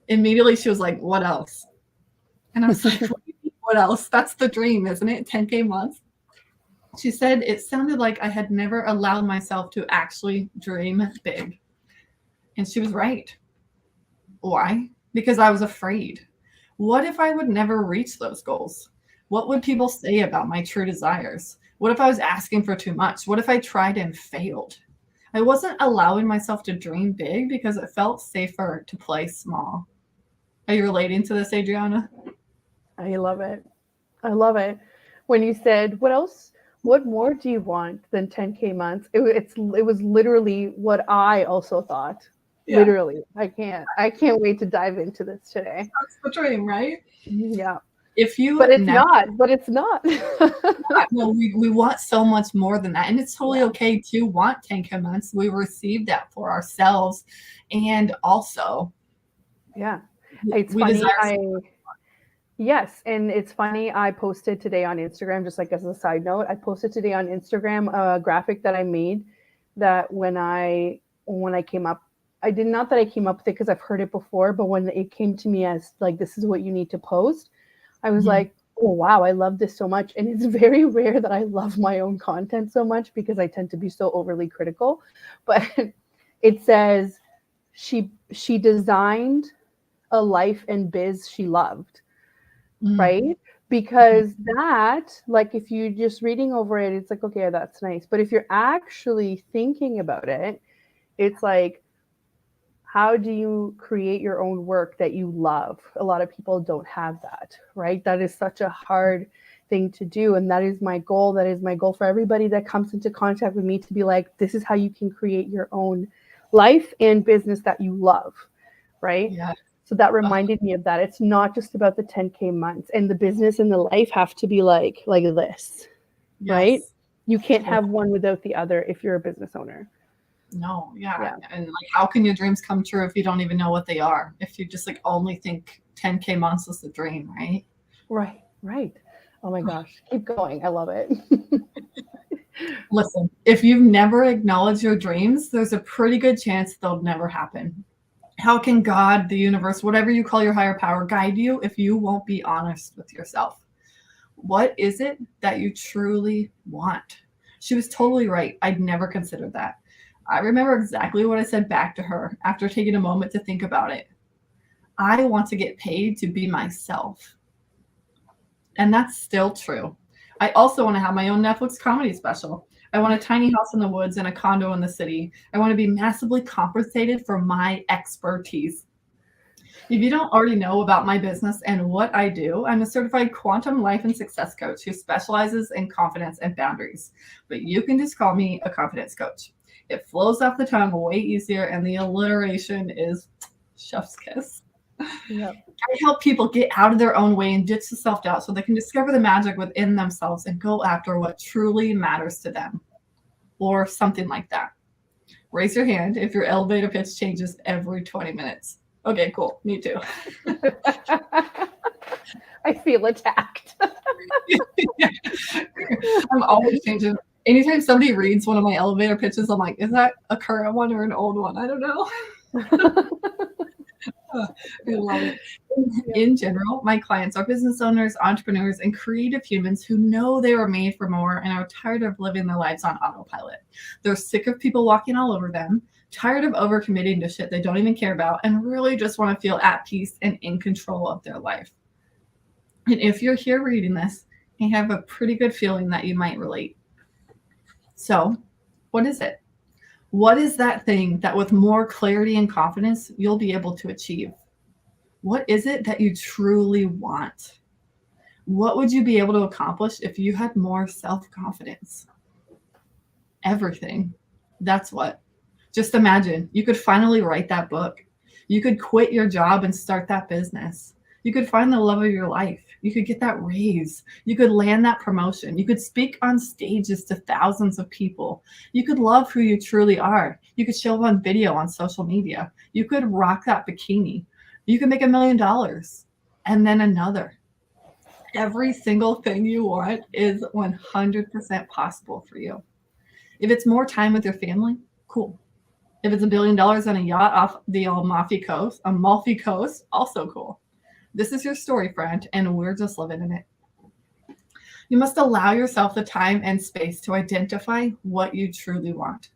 Immediately she was like, what else? And I was like, what else? That's the dream, isn't it? 10K months. She said it sounded like I had never allowed myself to actually dream big. And she was right. Why? Because I was afraid. What if I would never reach those goals? What would people say about my true desires? What if I was asking for too much? What if I tried and failed? I wasn't allowing myself to dream big because it felt safer to play small. Are you relating to this, Adriana? I love it. I love it. When you said, what else? What more do you want than 10K months? It was literally what I also thought. Yeah. Literally. I can't wait to dive into this today. That's the dream, right? Yeah. But it's not. No, we want so much more than that. And it's totally okay to want 10K months. We receive that for ourselves. And also, it's funny. Yes, and it's funny. I posted today on Instagram, just like as a side note, I posted today on Instagram a graphic that I made that when I came up, I did not that I came up with it because I've heard it before, but when it came to me as like, this is what you need to post, I was like, oh, wow, I love this so much. And it's very rare that I love my own content so much because I tend to be so overly critical. But it says she designed a life and biz she loved. Right? Because that, like, if you're just reading over it, it's like, okay, that's nice. But if you're actually thinking about it, it's like, how do you create your own work that you love? A lot of people don't have that, right? That is such a hard thing to do. And that is my goal. That is my goal for everybody that comes into contact with me, to be like, this is how you can create your own life and business that you love, right? Yeah. So that reminded me of that. It's not just about the 10K months, and the business and the life have to be like this, right? You can't have one without the other if you're a business owner. No, yeah. And like, how can your dreams come true if you don't even know what they are? If you just like only think 10K months is the dream, right? Right. Oh my gosh. Keep going. I love it. Listen, if you've never acknowledged your dreams, there's a pretty good chance they'll never happen. How can God, the universe, whatever you call your higher power, guide you if you won't be honest with yourself? What is it that you truly want? She was totally right. I'd never considered that. I remember exactly what I said back to her after taking a moment to think about it. I want to get paid to be myself. And that's still true. I also want to have my own Netflix comedy special. I want a tiny house in the woods and a condo in the city. I want to be massively compensated for my expertise. If you don't already know about my business and what I do, I'm a certified quantum life and success coach who specializes in confidence and boundaries. But you can just call me a confidence coach. It flows off the tongue way easier, and the alliteration is chef's kiss. Yep. I help people get out of their own way and ditch the self-doubt so they can discover the magic within themselves and go after what truly matters to them, or something like that. Raise your hand if your elevator pitch changes every 20 minutes. Okay, cool. Me too. I feel attacked. I'm always changing. Anytime somebody reads one of my elevator pitches, I'm like, is that a current one or an old one? I don't know. I love it. In general, my clients are business owners, entrepreneurs, and creative humans who know they were made for more and are tired of living their lives on autopilot. They're sick of people walking all over them, tired of overcommitting to shit they don't even care about, and really just want to feel at peace and in control of their life. And if you're here reading this, I have a pretty good feeling that you might relate. So, what is it? What is that thing that with more clarity and confidence, you'll be able to achieve? What is it that you truly want? What would you be able to accomplish if you had more self-confidence? Everything. That's what. Just imagine, you could finally write that book. You could quit your job and start that business. You could find the love of your life. You could get that raise. You could land that promotion. You could speak on stages to thousands of people. You could love who you truly are. You could show up on video on social media. You could rock that bikini. You could make $1 million and then another. Every single thing you want is 100% possible for you. If it's more time with your family, cool. If it's $1 billion on a yacht off the Amalfi Coast, also cool. This is your story, friend, and we're just living in it. You must allow yourself the time and space to identify what you truly want.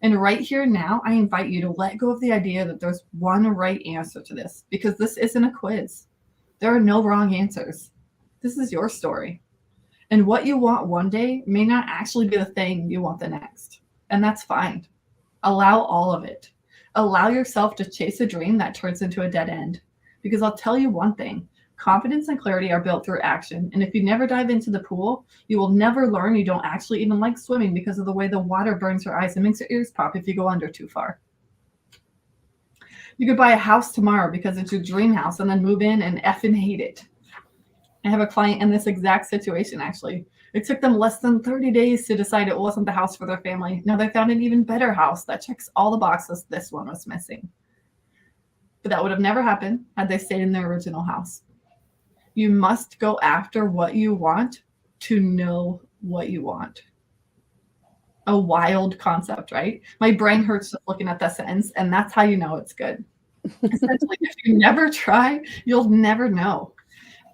And right here now, I invite you to let go of the idea that there's one right answer to this, because this isn't a quiz. There are no wrong answers. This is your story. And what you want one day may not actually be the thing you want the next. And that's fine. Allow all of it. Allow yourself to chase a dream that turns into a dead end. Because I'll tell you one thing, confidence and clarity are built through action. And if you never dive into the pool, you will never learn you don't actually even like swimming because of the way the water burns your eyes and makes your ears pop if you go under too far. You could buy a house tomorrow because it's your dream house and then move in and effing hate it. I have a client in this exact situation, actually. It took them less than 30 days to decide it wasn't the house for their family. Now they found an even better house that checks all the boxes this one was missing. But that would have never happened had they stayed in their original house. You must go after what you want to know what you want. A wild concept, right? My brain hurts just looking at that sentence, and that's how you know it's good. Essentially, if you never try, you'll never know.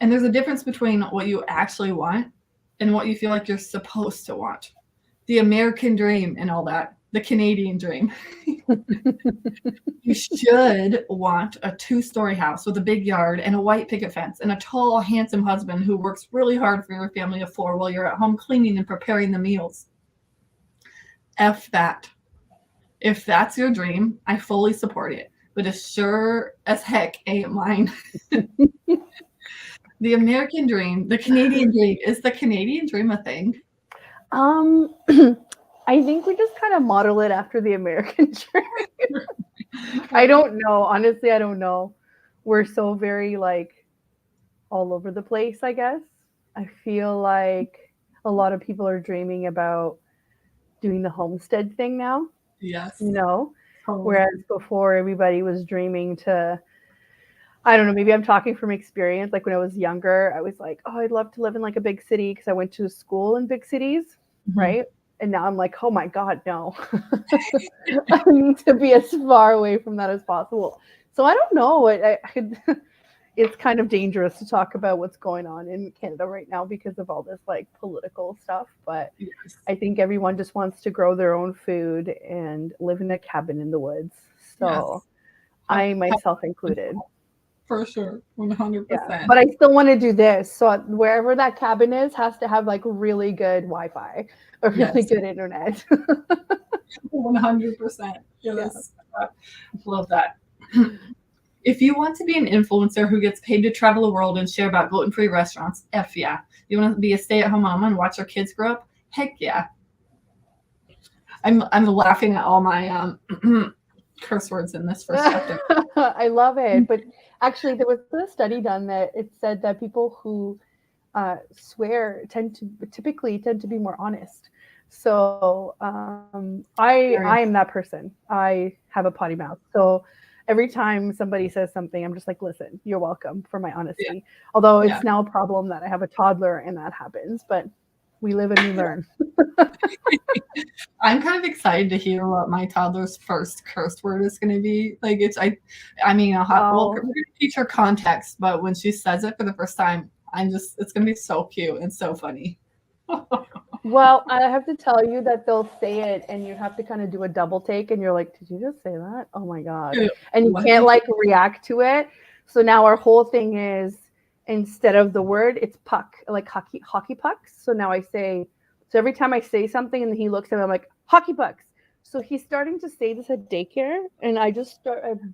And there's a difference between what you actually want and what you feel like you're supposed to want. The American dream and all that. The Canadian dream. You should want a 2-story house with a big yard and a white picket fence and a tall, handsome husband who works really hard for your family of 4 while you're at home cleaning and preparing the meals. F that. If that's your dream, I fully support it, but it sure as heck ain't mine. The American dream, the Canadian dream, is the Canadian dream a thing? I think we just kind of model it after the American dream. I don't know. Honestly, I don't know. We're so very like all over the place, I guess. I feel like a lot of people are dreaming about doing the homestead thing now. Yes. You know, whereas before everybody was dreaming to, I don't know, maybe I'm talking from experience. Like when I was younger, I was like, oh, I'd love to live in like a big city because I went to school in big cities, right? And now I'm like, oh my God, no. I need to be as far away from that as possible. So I don't know. It's kind of dangerous to talk about what's going on in Canada right now because of all this like political stuff. But yes. I think everyone just wants to grow their own food and live in a cabin in the woods. So yes. I myself included. For sure, 100%. Yeah, but I still want to do this. So wherever that cabin is has to have like really good Wi-Fi or really good internet. 100%. Yes. Yeah. Love that. If you want to be an influencer who gets paid to travel the world and share about gluten-free restaurants, F yeah. You want to be a stay-at-home mama and watch your kids grow up? Heck yeah. I'm laughing at all my curse words in this first chapter. I love it. But actually, there was a study done that it said that people who swear typically tend to be more honest. So I am that person. I have a potty mouth. So every time somebody says something, I'm just like, listen, you're welcome for my honesty. Yeah. Although it's now a problem that I have a toddler and that happens, but we live and we learn. I'm kind of excited to hear what my toddler's first curse word is going to be. Like I mean, we're going to teach her context, but when she says it for the first time, it's going to be so cute and so funny. Well, I have to tell you that they'll say it and you have to kind of do a double take and you're like, did you just say that? Oh my God. And you can't like react to it. So now our whole thing is, instead of the word, it's puck, like hockey pucks. So now so every time I say something and he looks at me, I'm like, hockey pucks. So he's starting to say this at daycare. And I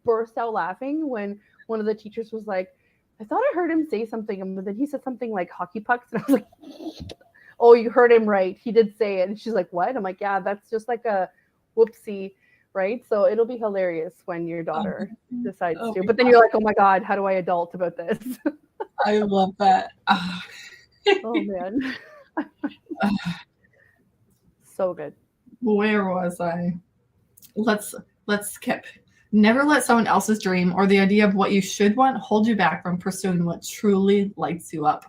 burst out laughing when one of the teachers was like, I thought I heard him say something, but then he said something like hockey pucks. And I was like, oh, you heard him right. He did say it. And she's like, what? I'm like, yeah, that's just like a whoopsie, right? So it'll be hilarious when your daughter decides to. But then you're like, oh my God, how do I adult about this? I love that. Oh man. So good. Where was I? Let's skip. Never let someone else's dream or the idea of what you should want hold you back from pursuing what truly lights you up.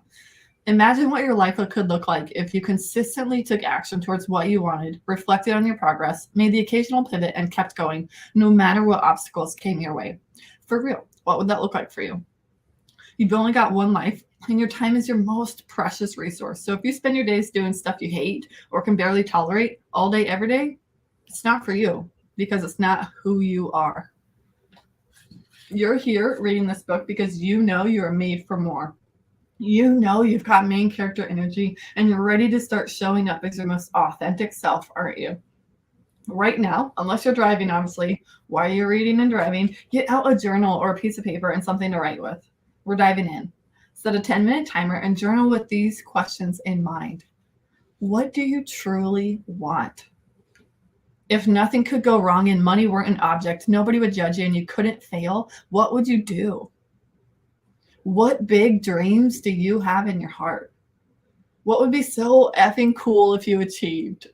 Imagine what your life could look like if you consistently took action towards what you wanted, reflected on your progress, made the occasional pivot, and kept going, no matter what obstacles came your way. For real, what would that look like for you? You've only got one life, and your time is your most precious resource. So if you spend your days doing stuff you hate or can barely tolerate all day, every day, it's not for you because it's not who you are. You're here reading this book because you know you are made for more. You know you've got main character energy and you're ready to start showing up as your most authentic self, aren't you? Right now, unless you're driving, obviously, while you're reading and driving, get out a journal or a piece of paper and something to write with. We're diving in. Set a 10-minute timer and journal with these questions in mind. What do you truly want? If nothing could go wrong and money weren't an object, nobody would judge you and you couldn't fail, what would you do? What big dreams do you have in your heart? What would be so effing cool if you achieved?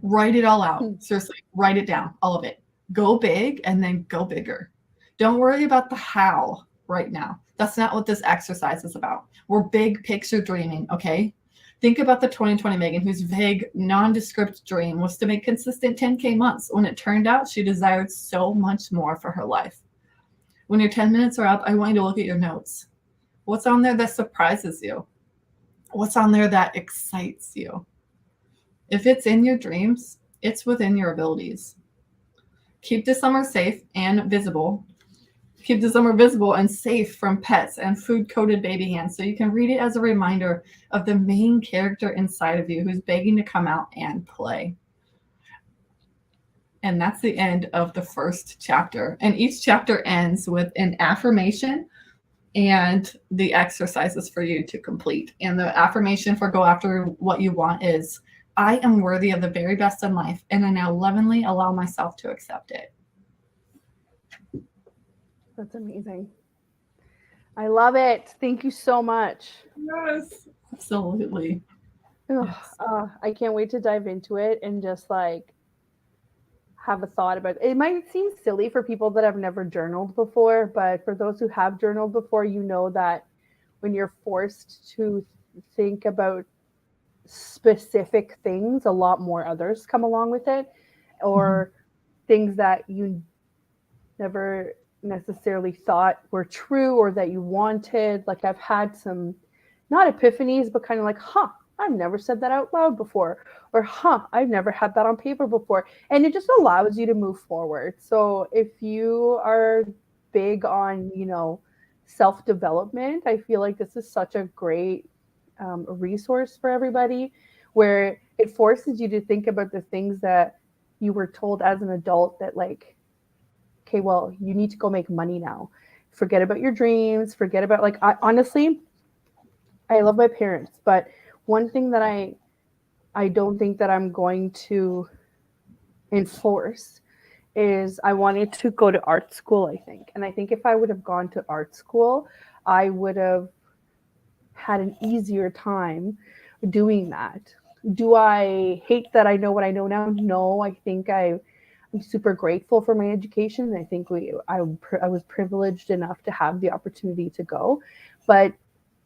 Write it all out. Seriously, write it down, all of it. Go big and then go bigger. Don't worry about the how right now. That's not what this exercise is about. We're big picture dreaming, okay? Think about the 2020 Megan, whose vague, nondescript dream was to make consistent 10K months when it turned out she desired so much more for her life. When your 10 minutes are up, I want you to look at your notes. What's on there that surprises you? What's on there that excites you? If it's in your dreams, it's within your abilities. Keep the summer safe and visible. Keep the summer visible and safe from pets and food-coated baby hands so you can read it as a reminder of the main character inside of you who's begging to come out and play. And that's the end of the first chapter. And each chapter ends with an affirmation and the exercises for you to complete. And the affirmation for go after what you want is, I am worthy of the very best in life, and I now lovingly allow myself to accept it. That's amazing. I love it. Thank you so much. Yes, absolutely. Yes. I can't wait to dive into it and just like have a thought about it. It might seem silly for people that have never journaled before, but for those who have journaled before, you know that when you're forced to think about specific things, a lot more others come along with it, or things that you never necessarily thought were true or that you wanted. Like I've had some, not epiphanies, but kind of like, I've never said that out loud before, or I've never had that on paper before. And it just allows you to move forward. So if you are big on, self-development, I feel like this is such a great resource for everybody, where it forces you to think about the things that you were told as an adult that like, okay, well, you need to go make money now. Forget about your dreams. Forget about honestly, I love my parents, but one thing that I don't think that I'm going to enforce is I wanted to go to art school, I think. And I think if I would have gone to art school, I would have had an easier time doing that. Do I hate that I know what I know now? No, I think I'm super grateful for my education. I think I was privileged enough to have the opportunity to go, but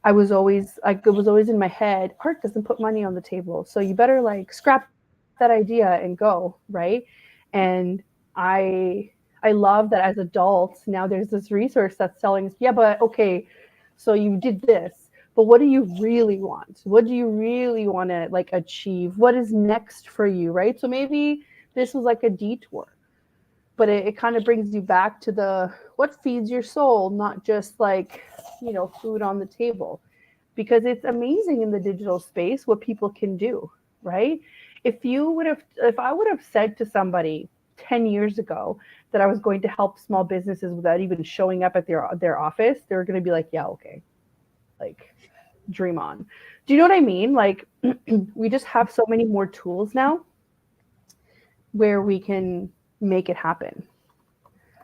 I was always like, it was always in my head, art doesn't put money on the table, so you better like scrap that idea and go, right? And I love that as adults now there's this resource that's telling us, yeah, but okay, so you did this, but what do you really want? What do you really want to like achieve? What is next for you, right? So maybe this was like a detour, but it kind of brings you back to the what feeds your soul, not just like, food on the table. Because it's amazing in the digital space what people can do, right? If I would have said to somebody 10 years ago that I was going to help small businesses without even showing up at their office, they're going to be like, yeah, okay, like dream on. Do you know what I mean? Like we just have so many more tools now where we can make it happen.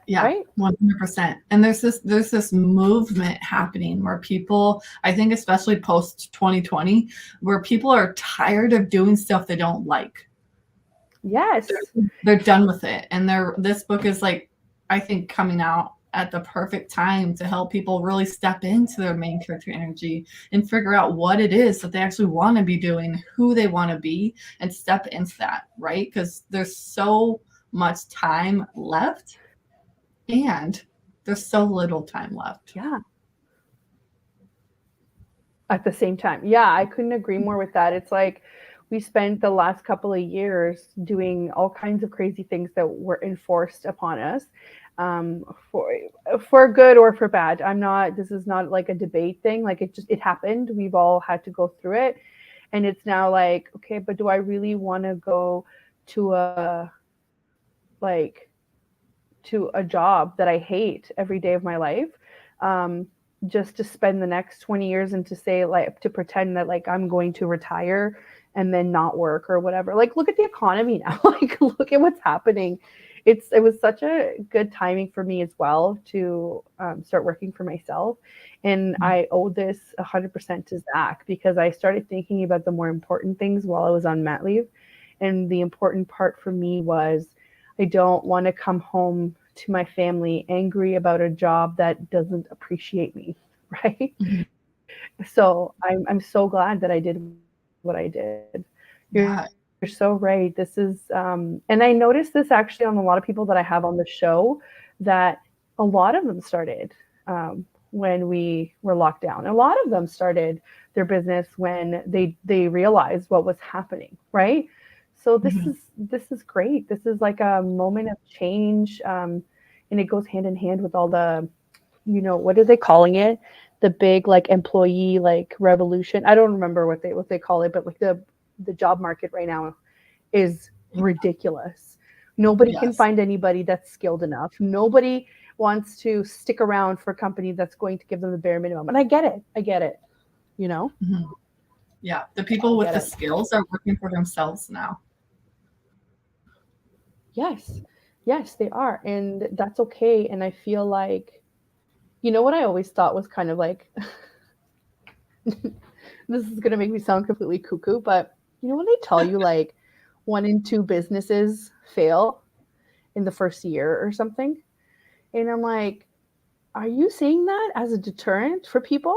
Yeah, right? 100%. And there's this movement happening where people, I think especially post 2020, where people are tired of doing stuff they don't like. Yes. They're done with it. And this book is like, I think, coming out at the perfect time to help people really step into their main character energy and figure out what it is that they actually want to be doing, who they want to be, and step into that, right? Because there's so much time left. And there's so little time left. Yeah. At the same time. Yeah, I couldn't agree more with that. It's like we spent the last couple of years doing all kinds of crazy things that were enforced upon us, for good or for bad. This is not like a debate thing. Like it happened. We've all had to go through it. And it's now like, okay, but do I really want to go to a job that I hate every day of my life, just to spend the next 20 years and to say, like, to pretend that like I'm going to retire and then not work or whatever. Like, look at the economy now. Like, look at what's happening. It was such a good timing for me as well to start working for myself. And I owe this 100% to Zach, because I started thinking about the more important things while I was on mat leave. And the important part for me was, I don't want to come home to my family angry about a job that doesn't appreciate me, right? Mm-hmm. So I'm so glad that I did what I did. You're so right. This is, and I noticed this actually on a lot of people that I have on the show, that a lot of them started when we were locked down. A lot of them started their business when they realized what was happening, right? So this is great. This is like a moment of change, and it goes hand in hand with all the, what are they calling it? The big like employee like revolution. I don't remember what they call it, but like the job market right now is ridiculous. Nobody can find anybody that's skilled enough. Nobody wants to stick around for a company that's going to give them the bare minimum. And I get it. Mm-hmm. Yeah, the people with the skills are working for themselves now. Yes, they are. And that's okay. And I feel like, what I always thought was kind of like, this is going to make me sound completely cuckoo, but when they tell you like 1 in 2 businesses fail in the first year or something, and I'm like, are you saying that as a deterrent for people?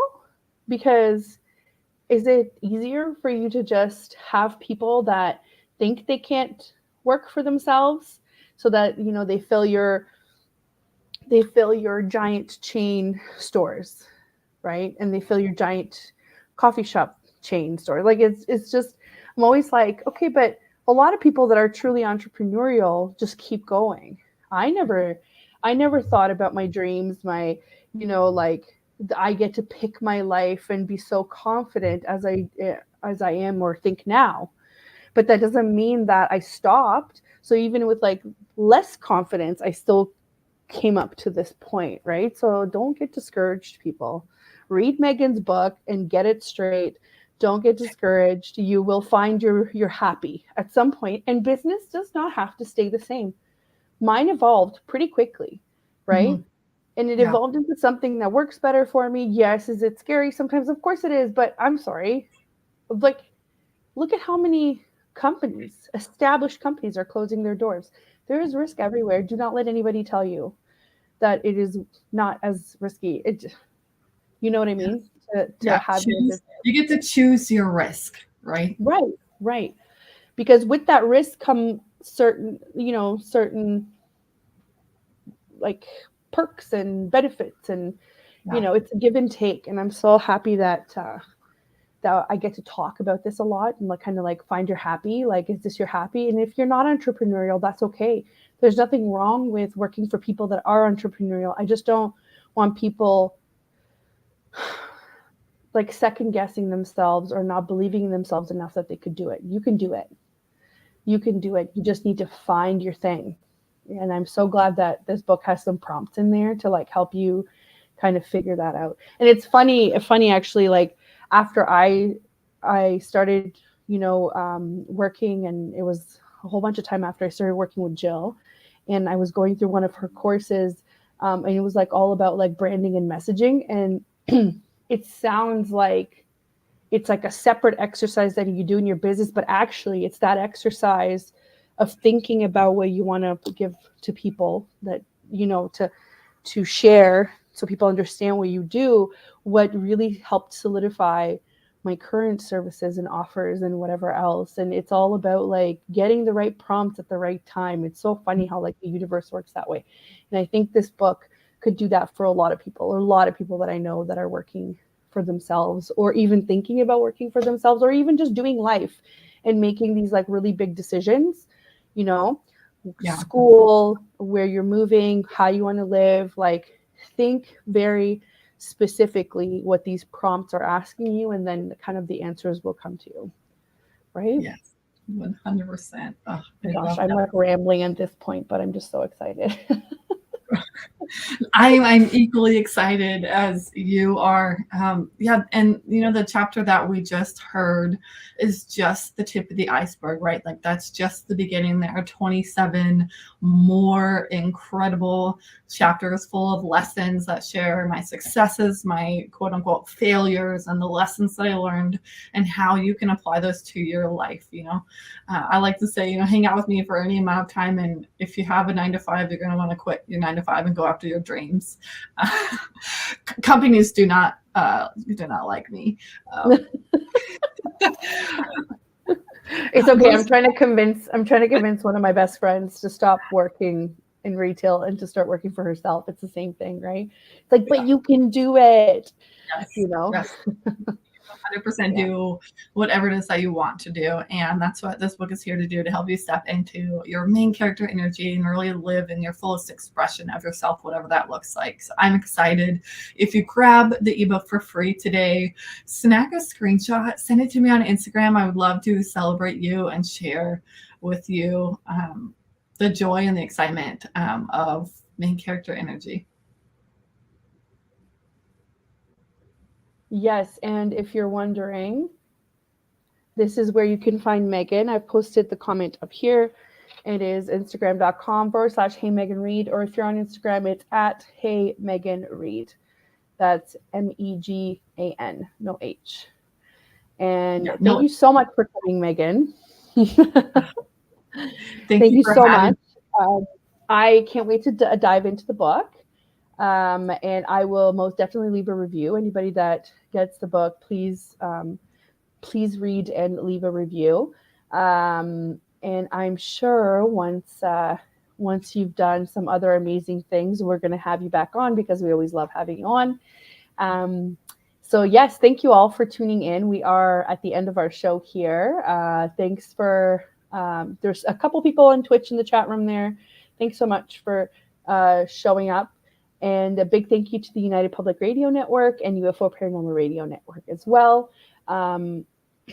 Because is it easier for you to just have people that think they can't work for themselves, so that they fill your giant chain stores, right? And they fill your giant coffee shop chain store. Like it's just, I'm always like, okay, but a lot of people that are truly entrepreneurial just keep going. I never thought about my dreams, my, I get to pick my life and be so confident as I am or think now. But that doesn't mean that I stopped. So even with like less confidence, I still came up to this point, right? So don't get discouraged, people. Read Megan's book and get it straight. Don't get discouraged. You will find you're happy at some point. And business does not have to stay the same. mine evolved pretty quickly, right? Mhm. And it Yeah. evolved into something that works better for me. Yes, is it scary sometimes? Of course it is, but I'm sorry. Like, look at how many companies, established companies, are closing their doors. There is risk everywhere. Do not let anybody tell you that it is not as risky. You know what I Yeah. mean? To Yeah. have your business. You get to choose your risk, right? Right. Because with that risk come certain like perks and benefits, and Yeah. it's a give and take. And I'm so happy that I get to talk about this a lot, and like kind of like find your happy. Like, is this your happy? And if you're not entrepreneurial, that's okay. There's nothing wrong with working for people that are entrepreneurial. I just don't want people like second guessing themselves or not believing in themselves enough that they could do it. You can do it. You can do it. You just need to find your thing. And I'm so glad that this book has some prompts in there to like help you kind of figure that out. And it's funny actually, like after I started, working, and it was a whole bunch of time after I started working with Jill, and I was going through one of her courses, and it was like all about like branding and messaging. And it sounds like it's like a separate exercise that you do in your business, but actually it's that exercise of thinking about what you want to give to people, that, to share, so people understand what you do, what really helped solidify my current services and offers and whatever else. And it's all about like getting the right prompts at the right time. It's so funny how like the universe works that way. And I think this book could do that for a lot of people, or a lot of people that I know that are working for themselves, or even thinking about working for themselves, or even just doing life and making these like really big decisions, Yeah. school, where you're moving, how you want to live. Like, think very specifically what these prompts are asking you, and then kind of the answers will come to you. Right? Yes. 100%. Oh, Gosh, I'm like rambling at this point, but I'm just so excited. I'm equally excited as you are. Yeah, and the chapter that we just heard is just the tip of the iceberg, right? Like, that's just the beginning. There are 27 more incredible chapters full of lessons that share my successes, my quote unquote failures, and the lessons that I learned, and how you can apply those to your life. I like to say, hang out with me for any amount of time, and if you have a 9-to-5, you're going to want to quit your 9-to-5 and go after your dreams. Companies do not like me. It's okay. I'm trying to convince one of my best friends to stop working in retail and to start working for herself. It's the same thing, right? It's like, but you can do it. Yes. Yes. 100% do whatever it is that you want to do. And that's what this book is here to do, to help you step into your main character energy and really live in your fullest expression of yourself, whatever that looks like. So I'm excited. If you grab the ebook for free today, snag a screenshot, send it to me on Instagram. I would love to celebrate you and share with you the joy and the excitement of main character energy. Yes, and if you're wondering, this is where you can find Megan. I've posted the comment up here. It is instagram.com/HeyMeganReed, or if you're on Instagram, it's at HeyMeganReed. That's MEGAN, no H. And thank you so much for coming, Megan. Thank you so much. I can't wait to dive into the book. And I will most definitely leave a review. Anybody that gets the book, please read and leave a review. And I'm sure once you've done some other amazing things, we're going to have you back on, because we always love having you on. So yes, thank you all for tuning in. We are at the end of our show here. Thanks for, there's a couple people on Twitch in the chat room there. Thanks so much for showing up. And a big thank you to the United Public Radio Network and UFO Paranormal Radio Network as well.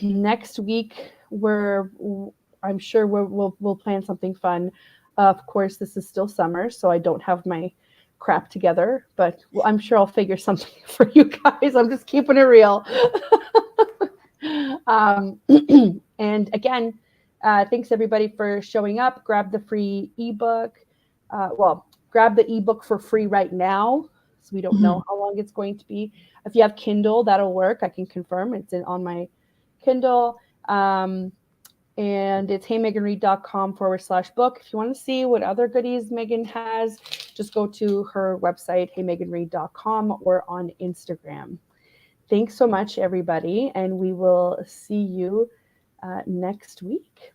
Next week, I'm sure we'll plan something fun. Of course, this is still summer, so I don't have my crap together, but I'm sure I'll figure something for you guys. I'm just keeping it real. And again, thanks everybody for showing up. Grab the free ebook. grab the ebook for free right now. So we don't know how long it's going to be. If you have Kindle, that'll work. I can confirm it's on my Kindle. And it's heymeganreid.com/book. If you want to see what other goodies Megan has, just go to her website, heymeganreid.com, or on Instagram. Thanks so much, everybody. And we will see you next week.